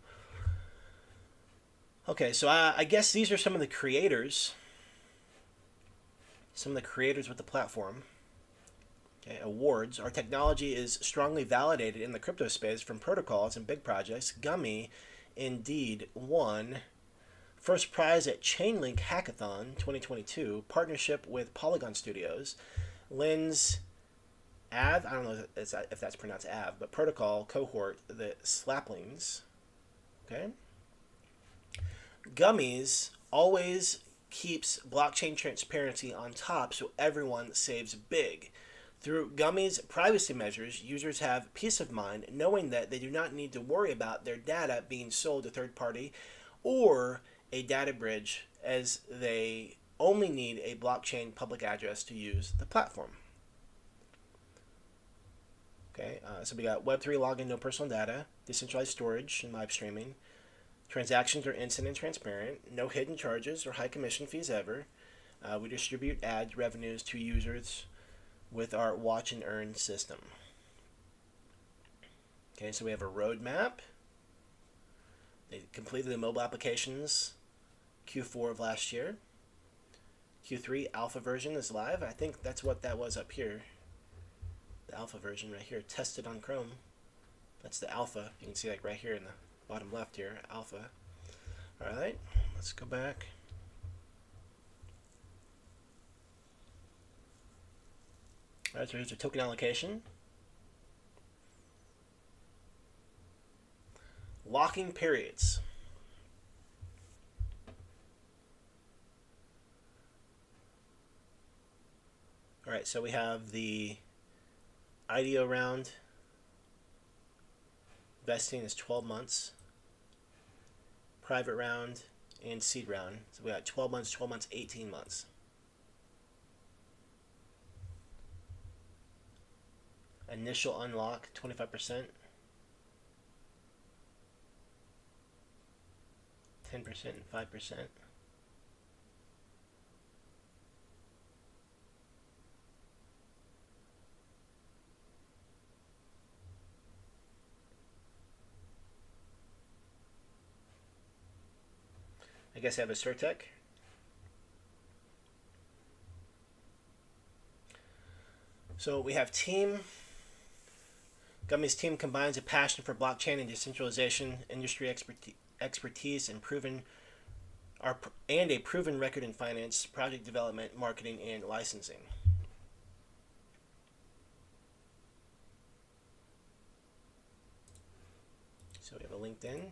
Okay, so I guess these are some of the creators. Some of the creators with the platform. Okay, awards. Our technology is strongly validated in the crypto space from protocols and big projects. Gummy indeed won first prize at Chainlink Hackathon 2022, partnership with Polygon Studios. Lens Av, I don't know if that's pronounced Av, but protocol cohort, the Slaplings. Okay. Gummys always keeps blockchain transparency on top so everyone saves big. Through Gummys' privacy measures, users have peace of mind knowing that they do not need to worry about their data being sold to third party or a data bridge, as they only need a blockchain public address to use the platform. Okay, so we got Web3 login, no personal data, decentralized storage and live streaming. Transactions are instant and transparent, no hidden charges or high commission fees ever. We distribute ad revenues to users with our watch and earn system. Okay, so we have a roadmap. They completed the mobile applications Q4 of last year. Q3 alpha version is live. I think that's what that was up here. The alpha version right here, tested on Chrome. That's the alpha. You can see like right here in the bottom left here, alpha. All right, let's go back. All right, so here's our token allocation. Locking periods. All right, so we have the IDO round. Vesting is 12 months. Private round and seed round. So we got 12 months, 18 months. Initial unlock, 25%. 10% and 5%. I guess I have a Certec. So we have team. Gummy's team combines a passion for blockchain and decentralization, industry expertise, and a proven record in finance, project development, marketing, and licensing. So we have a LinkedIn.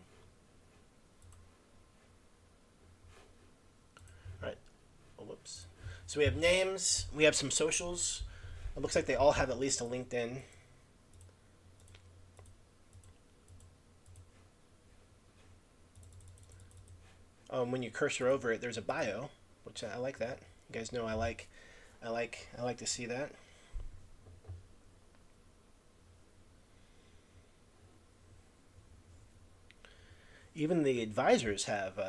All right. Oh, whoops. So we have names. We have some socials. It looks like they all have at least a LinkedIn. When you cursor over it, there's a bio, which I like that. You guys know I like to see that. Even the advisors have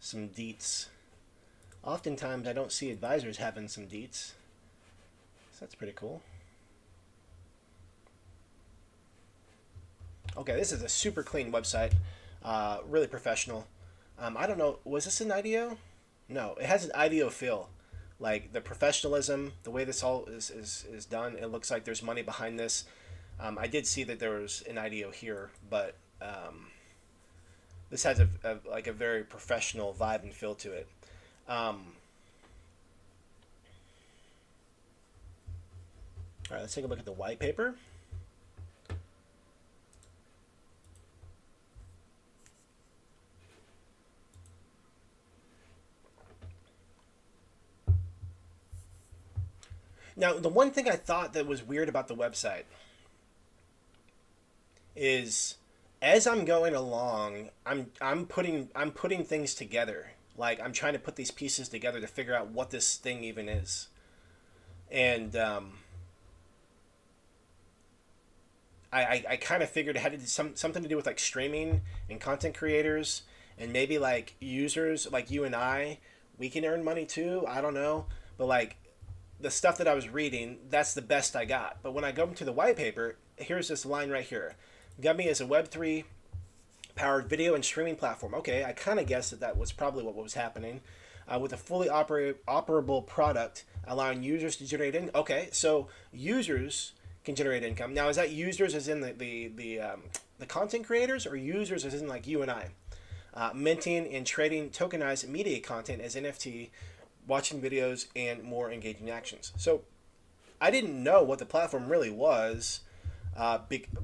some deets. Oftentimes, I don't see advisors having some deets. So that's pretty cool. Okay, this is a super clean website. Really professional. I don't know, was this an IDO? No, it has an IDO feel. Like the professionalism, the way this all is done, it looks like there's money behind this. I did see that there was an IDO here, but this has like a very professional vibe and feel to it. All right, let's take a look at the white paper. Now, the one thing I thought that was weird about the website is as I'm going along, I'm putting things together. Like I'm trying to put these pieces together to figure out what this thing even is. And I kind of figured it had something to do with like streaming and content creators and maybe like users like you and we can earn money too. I don't know. But like the stuff that I was reading, that's the best I got. But when I go into the white paper, here's this line right here. Gummy is a Web3 powered video and streaming platform. Okay, I kind of guessed that was probably what was happening. With a fully operable product allowing users to generate income. Okay, so users can generate income. Now, is that users as in the content creators or users as in like you and I? Minting and trading tokenized media content as NFT, watching videos, and more engaging actions. So I didn't know what the platform really was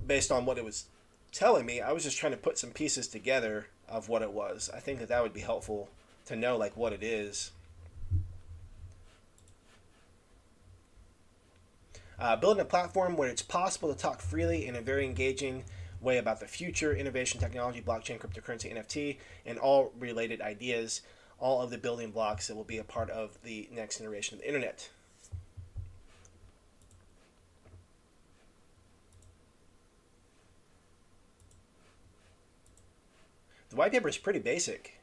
based on what it was telling me. I was just trying to put some pieces together of what it was. I think that would be helpful to know like what it is. Building a platform where it's possible to talk freely in a very engaging way about the future, innovation, technology, blockchain, cryptocurrency, NFT, and all related ideas, all of the building blocks that will be a part of the next generation of the internet. The white paper is pretty basic,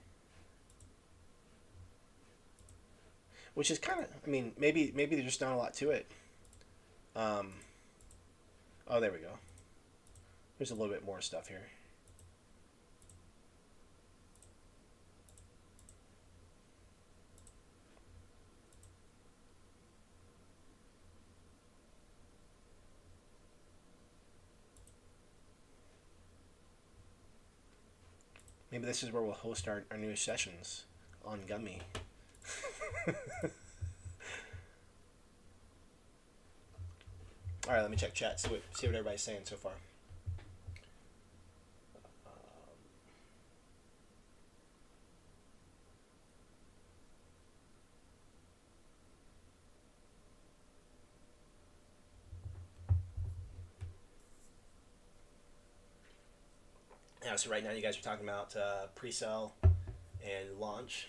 which is kind of, I mean, maybe there's just not a lot to it. Oh, there we go. There's a little bit more stuff here. Maybe this is where we'll host our newest sessions on Gummy. All right, let me check chat. See what everybody's saying so far. Yeah, so right now you guys are talking about pre-sale and launch.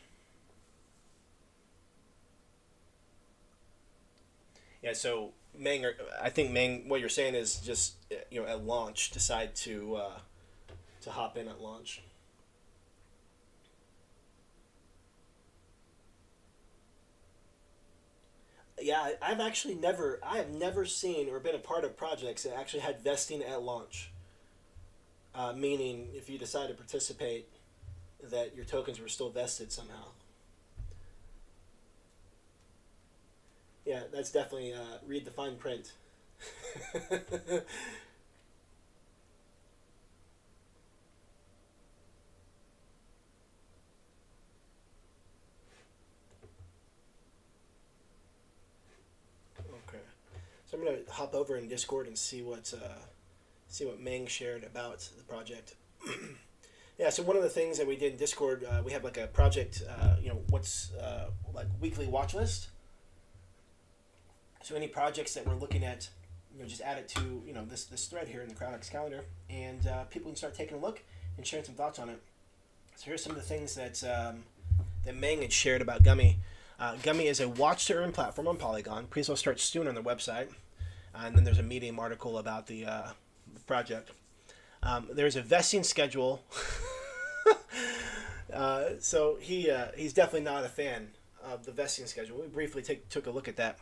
Yeah, so Meng, I think Meng, what you're saying is just at launch decide to hop in at launch. Yeah, I have never seen or been a part of projects that actually had vesting at launch. Meaning, if you decide to participate, that your tokens were still vested somehow. Yeah, that's definitely read the fine print. Okay, so I'm gonna hop over in Discord and see what Meng shared about the project. Yeah, so one of the things that we did in Discord, we have like a project, what's like weekly watch list. So any projects that we're looking at, just add it to this thread here in the CrowdX Calendar, and people can start taking a look and sharing some thoughts on it. So here's some of the things that Meng had shared about Gummy. Gummy is a watch to earn platform on Polygon. Presales starts soon on their website, and then there's a Medium article about the project. There's a vesting schedule. So he's definitely not a fan of the vesting schedule. We briefly took a look at that.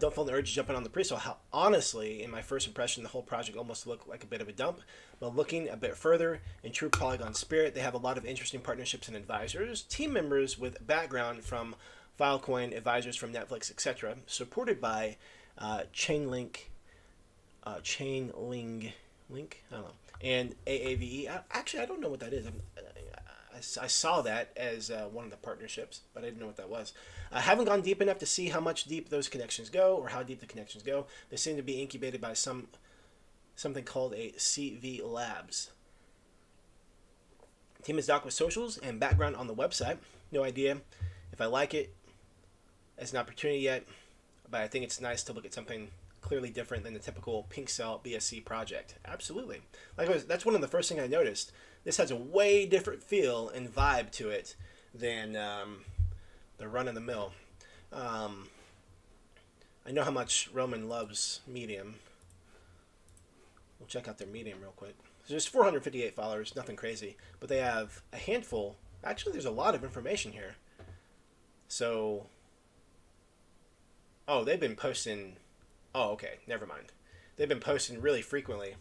Don't feel the urge to jump in on the pre-sale. Honestly, in my first impression, the whole project almost looked like a bit of a dump. But looking a bit further, in true Polygon spirit, they have a lot of interesting partnerships and advisors, team members with background from Filecoin, advisors from Netflix, etc., supported by Chainlink link. I don't know. And AAVE. Actually, I don't know what that is. I saw that as one of the partnerships, but I didn't know what that was. I haven't gone deep enough to see how much deep those connections go or how deep the connections go. They seem to be incubated by something called a CV Labs. Team is docked with socials and background on the website. No idea if I like it as an opportunity yet, but I think it's nice to look at something clearly different than the typical pink cell BSC project. Absolutely. That's one of the first things I noticed. This has a way different feel and vibe to it than the run-of-the-mill. I know how much Roman loves Medium. We'll check out their Medium real quick. So there's 458 followers, nothing crazy, but they have a handful. Actually, there's a lot of information here. So, oh, they've been posting. Oh, okay, never mind. They've been posting really frequently.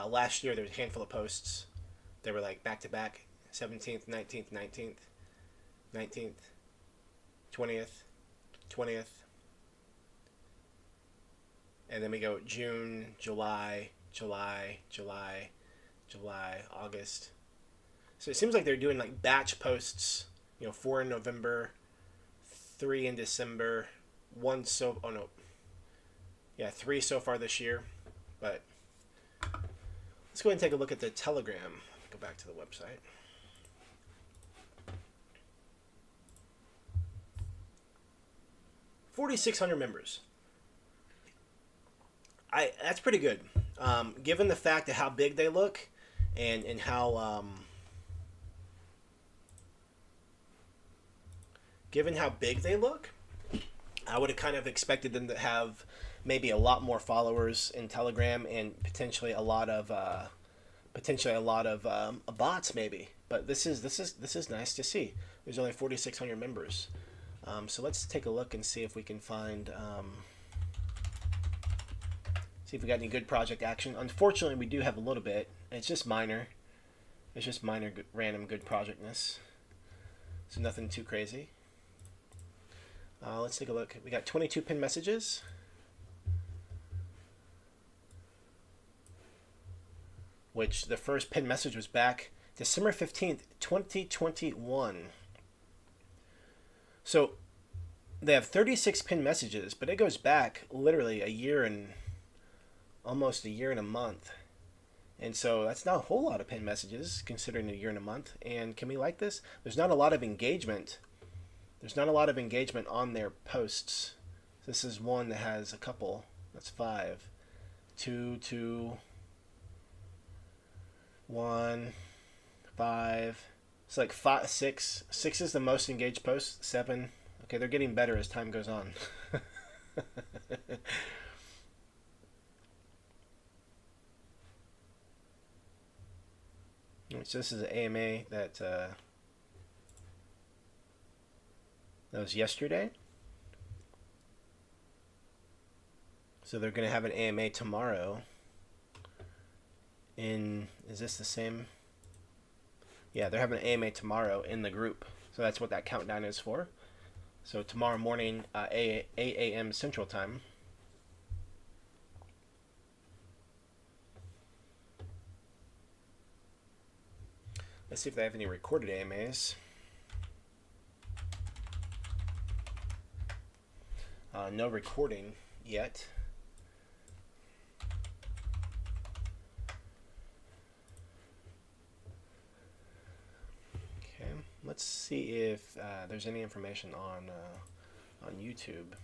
Last year, there was a handful of posts. They were like back to back, 17th, 19th, 19th, 19th, 20th, 20th. And then we go June, July, August. So it seems like they're doing like batch posts, 4 in November, 3 in December, 3 so far this year. But let's go ahead and take a look at the Telegram. Go back to the website. $4,600 members. That's pretty good, given the fact of how big they look, and how given how big they look, I would have kind of expected them to have maybe a lot more followers in Telegram and potentially a lot of bots maybe. But this is nice to see. There's only 4,600 members. So let's take a look and see if we can find. See if we got any good project action. Unfortunately, we do have a little bit. It's just minor. It's just minor random good projectness. So nothing too crazy. Let's take a look. We got 22 pinned messages. Which the first pinned message was back December 15th, 2021. So they have 36 pinned messages, but it goes back literally almost a year and a month. And so that's not a whole lot of pinned messages considering a year and a month. And can we like this? There's not a lot of engagement. There's not a lot of engagement on their posts. This is one that has a couple. That's 5. 2, 2, 1, 5. It's like 5, 6. 6 is the most engaged post. 7. Okay, they're getting better as time goes on. So this is an AMA that was yesterday. So they're going to have an AMA tomorrow. Is this the same? Yeah, they're having an AMA tomorrow in the group. So that's what that countdown is for. So tomorrow morning, 8 a.m. Central Time. Let's see if they have any recorded AMAs. No recording yet. Okay, let's see if there's any information on YouTube.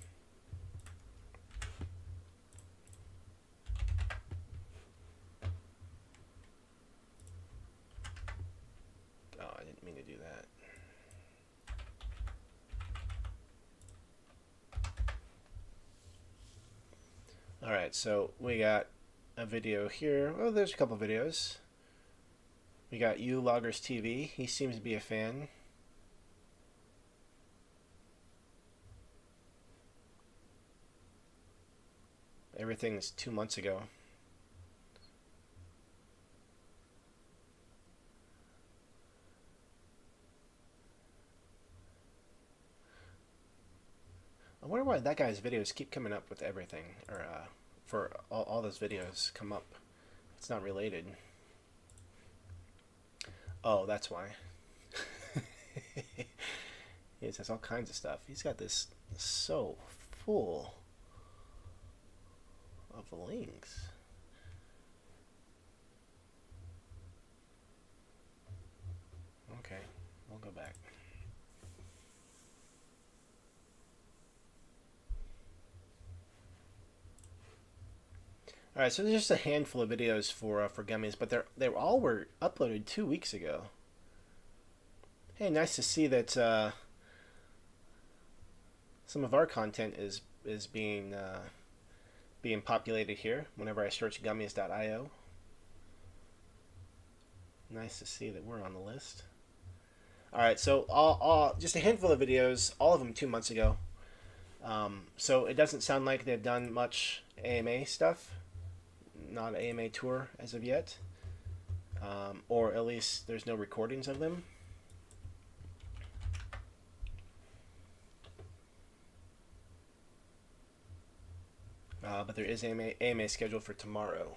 Oh, I didn't mean to do that. All right, so we got a video here. Oh, there's a couple videos. We got Loggers TV. He seems to be a fan. Everything's 2 months ago. wonder why that guy's videos keep coming up with everything, or for all those videos come up. It's not related. Oh, that's why. He says all kinds of stuff. He's got this so full of links. Okay, we'll go back. All right, so there's just a handful of videos for Gummies, but they all were uploaded 2 weeks ago. Hey, nice to see that some of our content is being populated here. Whenever I search gummies.io, nice to see that we're on the list. All right, so all just a handful of videos, all of them 2 months ago. So it doesn't sound like they've done much AMA stuff. Not an AMA tour as of yet, or at least there's no recordings of them. But there is AMA scheduled for tomorrow.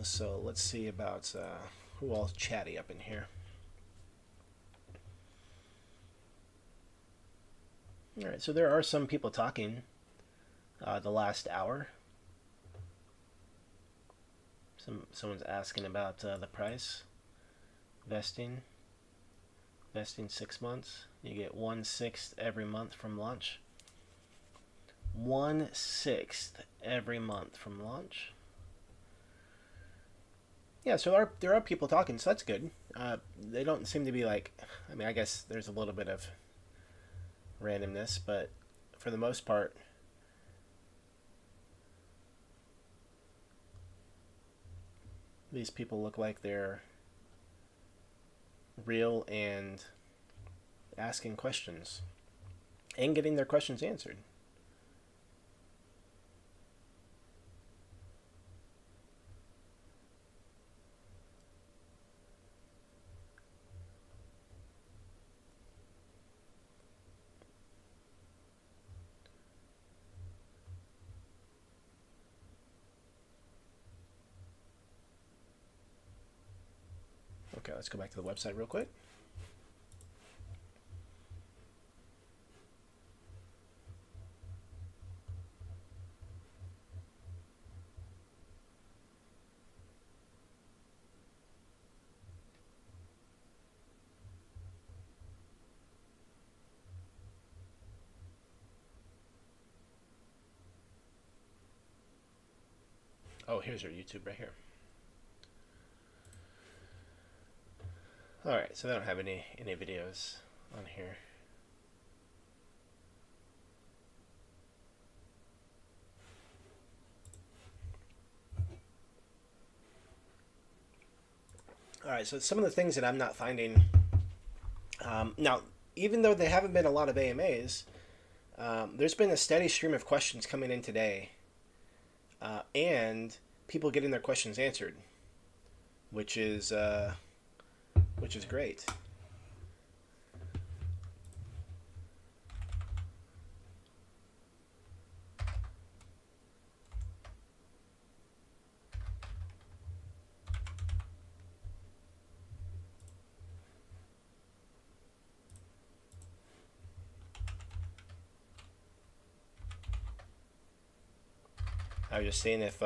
So let's see about who all's chatty up in here. All right, so there are some people talking the last hour. Someone's asking about the price. Vesting 6 months. You get 1/6 every month from launch. 1/6 every month from launch. Yeah, so there are people talking, so that's good. They don't seem to be like, I mean, I guess there's a little bit of randomness, but for the most part, these people look like they're real and asking questions and getting their questions answered. Okay, let's go back to the website real quick. Oh, here's our YouTube right here. All right, so they don't have any videos on here. All right, so some of the things that I'm not finding now, even though there haven't been a lot of AMAs, there's been a steady stream of questions coming in today, and people getting their questions answered, which is great. I was just seeing if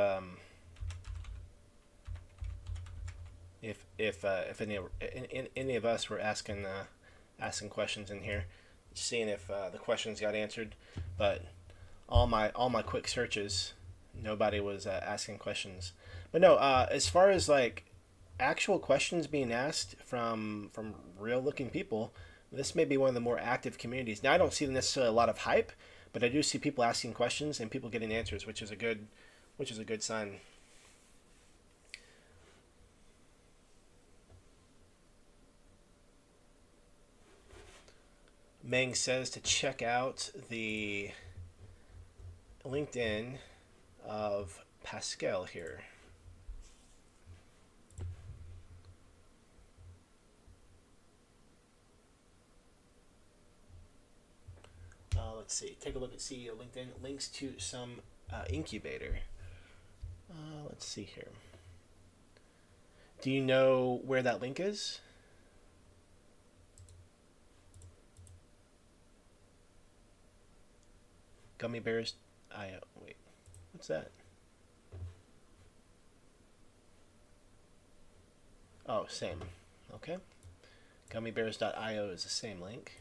any of us were asking questions in here, seeing if the questions got answered, but all my quick searches, nobody was asking questions. But no, as far as like actual questions being asked from real looking people, this may be one of the more active communities. Now I don't see necessarily a lot of hype, but I do see people asking questions and people getting answers, which is a good sign. Meng says to check out the LinkedIn of Pascal here. let's see. Take a look at CEO LinkedIn. Links to some incubator. Let's see here. Do you know where that link is? Gummy Bears. Wait. What's that? Oh, same. Okay. Gummybears.io is the same link.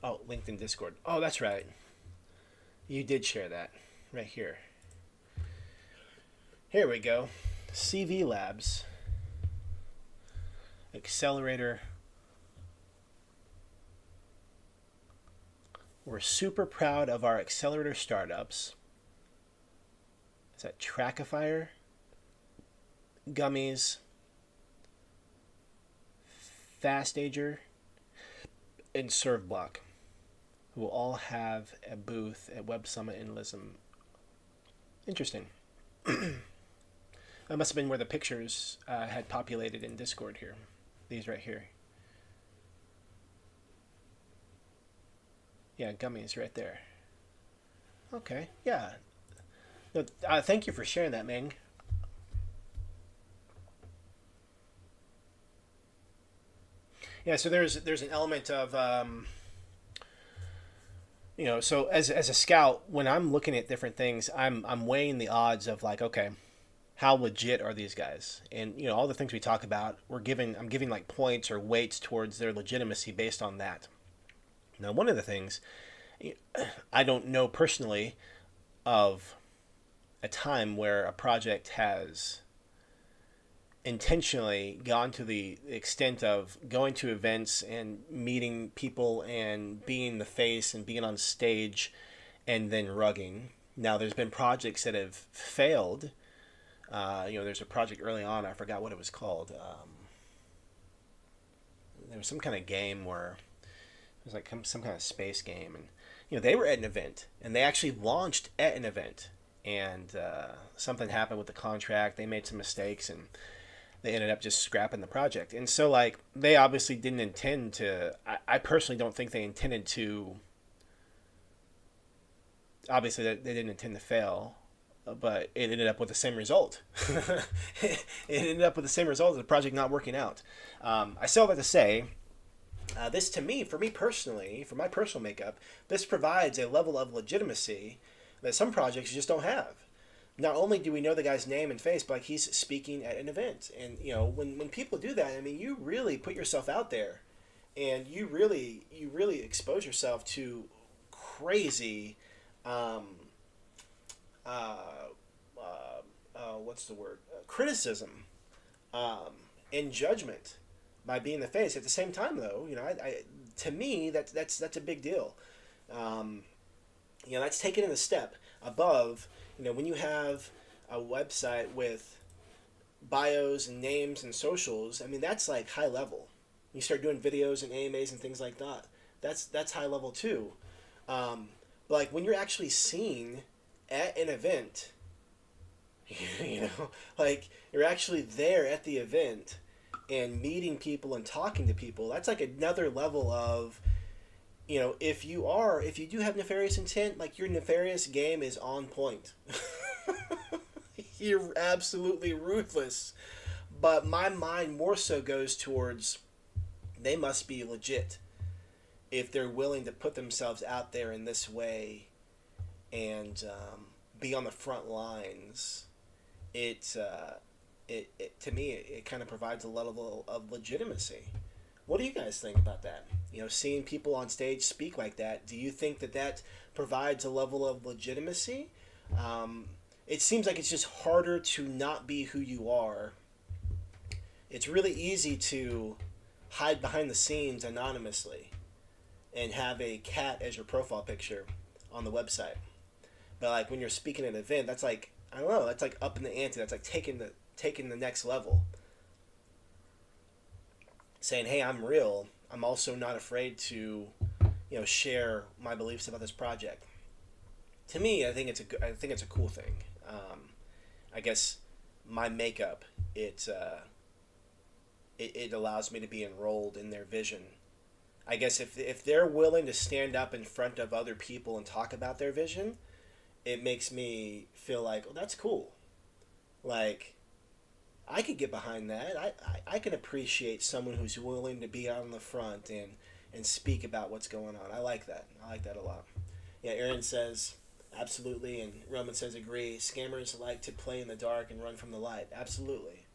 Oh, LinkedIn Discord. Oh, that's right. You did share that right here. Here we go. CV Labs. Accelerator. We're super proud of our accelerator startups. Is that Trackifier? Gummys. FastAger. And ServeBlock, who will all have a booth at Web Summit in Lism. Interesting. That must have been where the pictures had populated in Discord here. These right here. Yeah, Gummys right there. Okay, yeah. No, thank you for sharing that, Ming. Yeah, so there's an element of so as a scout, when I'm looking at different things, I'm weighing the odds of like, okay, how legit are these guys? And all the things we talk about, I'm giving like points or weights towards their legitimacy based on that. Now, one of the things I don't know personally of a time where a project has intentionally gone to the extent of going to events and meeting people and being the face and being on stage and then rugging. Now, there's been projects that have failed. There's a project early on, I forgot what it was called. There was some kind of game where it was like some kind of space game, and they were at an event and they actually launched at an event, and something happened with the contract. They made some mistakes and they ended up just scrapping the project. And so, like, they obviously didn't intend to. I personally don't think they intended to. Obviously, they didn't intend to fail, but it ended up with the same result. It ended up with the same result of the project not working out. I still have to say, this to me, for me personally, for my personal makeup, this provides a level of legitimacy that some projects just don't have. Not only do we know the guy's name and face, but like he's speaking at an event. And when people do that, I mean, you really put yourself out there, and you really expose yourself to crazy what's the word, criticism and judgment by being the face. At the same time, though, to me that's a big deal. That's taking it a step above. When you have a website with bios and names and socials, I mean, that's like high level. You start doing videos and AMAs and things like that. That's high level too. But like when you're actually seen at an event, like you're actually there at the event and meeting people and talking to people, that's like another level of, if you do have nefarious intent, like your nefarious game is on point. You're absolutely ruthless. But my mind more so goes towards they must be legit if they're willing to put themselves out there in this way and be on the front lines. It to me, it kind of provides a level of legitimacy. What do you guys think about that? Seeing people on stage speak like that, do you think that provides a level of legitimacy? It seems like it's just harder to not be who you are. It's really easy to hide behind the scenes anonymously and have a cat as your profile picture on the website. But like when you're speaking at an event, that's like, I don't know, that's like up in the ante. That's like taking taking the next level, saying, hey, I'm real. I'm also not afraid to, share my beliefs about this project. To me, I think it's a cool thing. I guess my makeup, it allows me to be enrolled in their vision. I guess if they're willing to stand up in front of other people and talk about their vision, it makes me feel like, oh, that's cool. Like, I could get behind that. I can appreciate someone who's willing to be out on the front and speak about what's going on. I like that. I like that a lot. Yeah, Aaron says, absolutely, and Roman says, agree. Scammers like to play in the dark and run from the light. Absolutely.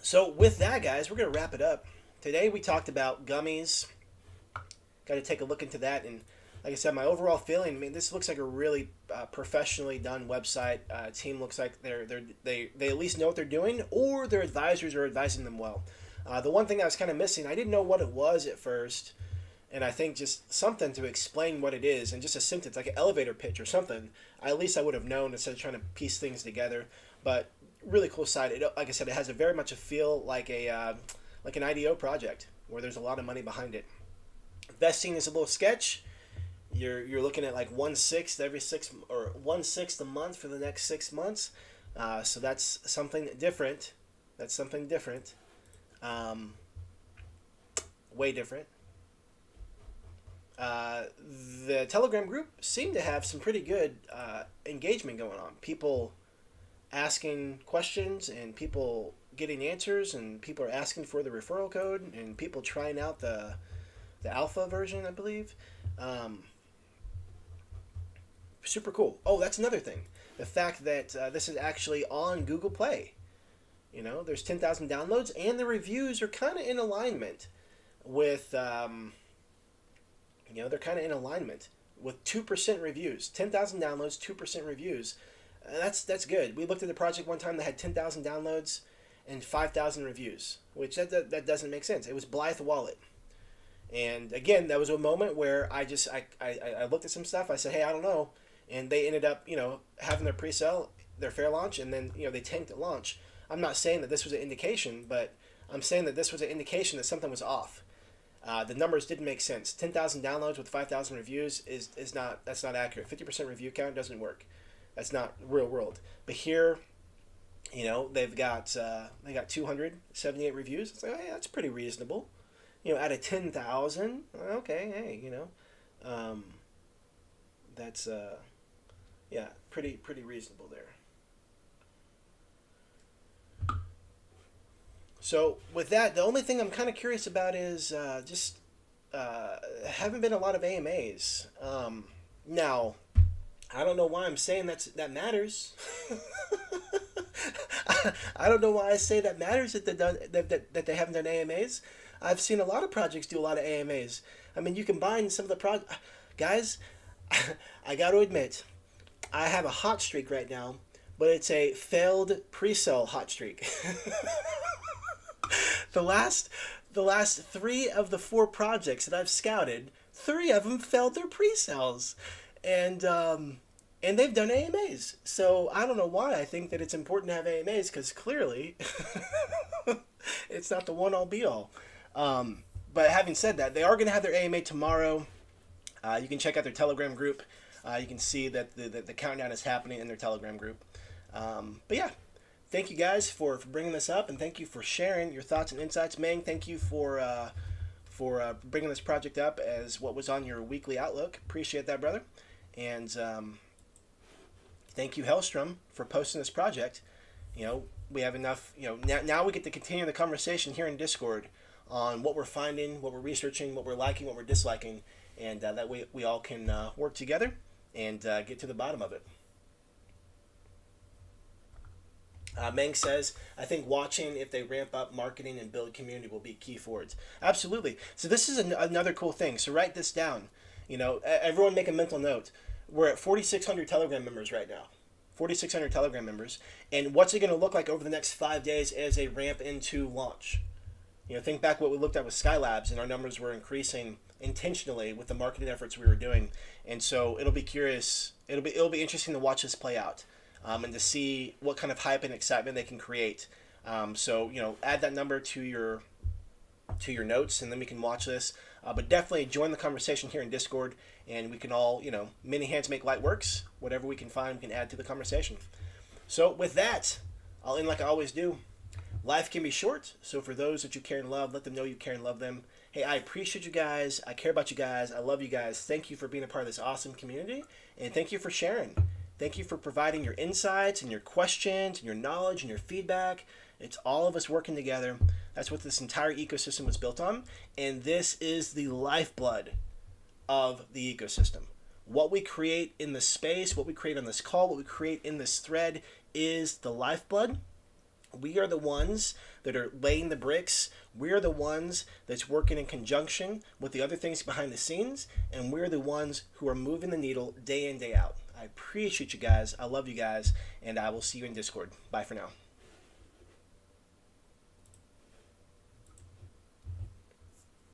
So with that, guys, we're going to wrap it up. Today we talked about Gummys. Got to take a look into that. And like I said, my overall feeling, I mean, this looks like a really professionally done website. Team looks like they at least know what they're doing, or their advisors are advising them well. The one thing I was kind of missing, I didn't know what it was at first. And I think just something to explain what it is, and just a sentence, like an elevator pitch or something, at least I would have known instead of trying to piece things together. But really cool site. Like I said, it has a very much a feel like like an IDO project where there's a lot of money behind it. Vesting is a little sketch. You're looking at like 1/6 every 6 or 1/6 a month for the next 6 months. So that's something different. That's something different. Way different. The Telegram group seemed to have some pretty good engagement going on. People asking questions and people getting answers, and people are asking for the referral code, and people trying out the alpha version, I believe. Super cool. Oh, that's another thing. The fact that this is actually on Google Play. There's 10,000 downloads, and the reviews are kind of in alignment with, they're kind of in alignment with 2% reviews. 10,000 downloads, 2% reviews. That's good. We looked at the project one time that had 10,000 downloads and 5,000 reviews, which that doesn't make sense. It was Blythe Wallet. And again, that was a moment where I looked at some stuff. I said, hey, I don't know. And they ended up, having their pre-sale, their fair launch, and then, they tanked at launch. I'm not saying that this was an indication, but I'm saying that this was an indication that something was off. The numbers didn't make sense. 10,000 downloads with 5,000 reviews that's not accurate. 50% review count doesn't work. That's not real world. But here, they've got 278 reviews. It's like, hey, that's pretty reasonable. Out of 10,000, okay, hey, that's pretty reasonable there. So with that, the only thing I'm kind of curious about is haven't been a lot of AMAs. Now, I don't know why I'm saying that matters. I don't know why I say that matters that they haven't done AMAs. I've seen a lot of projects do a lot of AMAs. I mean, you combine some of the guys. I got to admit, I have a hot streak right now, but it's a failed pre-sale hot streak. The last 3 of the 4 projects that I've scouted, 3 of them failed their pre-sales, and they've done AMAs. So I don't know why I think that it's important to have AMAs, because clearly it's not the one all be all. But having said that, they are going to have their AMA tomorrow. You can check out their Telegram group. You can see that the countdown is happening in their Telegram group. But yeah, thank you guys for bringing this up, and thank you for sharing your thoughts and insights. Meng, thank you for bringing this project up as what was on your weekly outlook. Appreciate that, brother. And thank you, Hellstrom, for posting this project. We have enough. Now we get to continue the conversation here in Discord on what we're finding, what we're researching, what we're liking, what we're disliking, and that way we all can work together and get to the bottom of it. Meng says, I think watching if they ramp up marketing and build community will be key forwards. Absolutely. So this is another cool thing. So write this down. Everyone make a mental note. We're at 4,600 Telegram members right now. 4,600 Telegram members. And what's it going to look like over the next 5 days as they ramp into launch? Think back what we looked at with Skylabs, and our numbers were increasing intentionally with the marketing efforts we were doing. And so it'll be curious. It'll be interesting to watch this play out. and to see what kind of hype and excitement they can create. So add that number to your notes, and then we can watch this. But definitely join the conversation here in Discord, and we can all, many hands make light works. Whatever we can find, we can add to the conversation. So with that, I'll end like I always do. Life can be short, so for those that you care and love, let them know you care and love them. Hey, I appreciate you guys. I care about you guys. I love you guys. Thank you for being a part of this awesome community, and thank you for sharing. Thank you for providing your insights and your questions and your knowledge and your feedback. It's all of us working together. That's what this entire ecosystem was built on, and this is the lifeblood of the ecosystem. What we create in the space, what we create on this call, what we create in this thread is the lifeblood. We are the ones that are laying the bricks. We are the ones that's working in conjunction with the other things behind the scenes, and we're the ones who are moving the needle day in, day out. I appreciate you guys. I love you guys, and I will see you in Discord. Bye for now.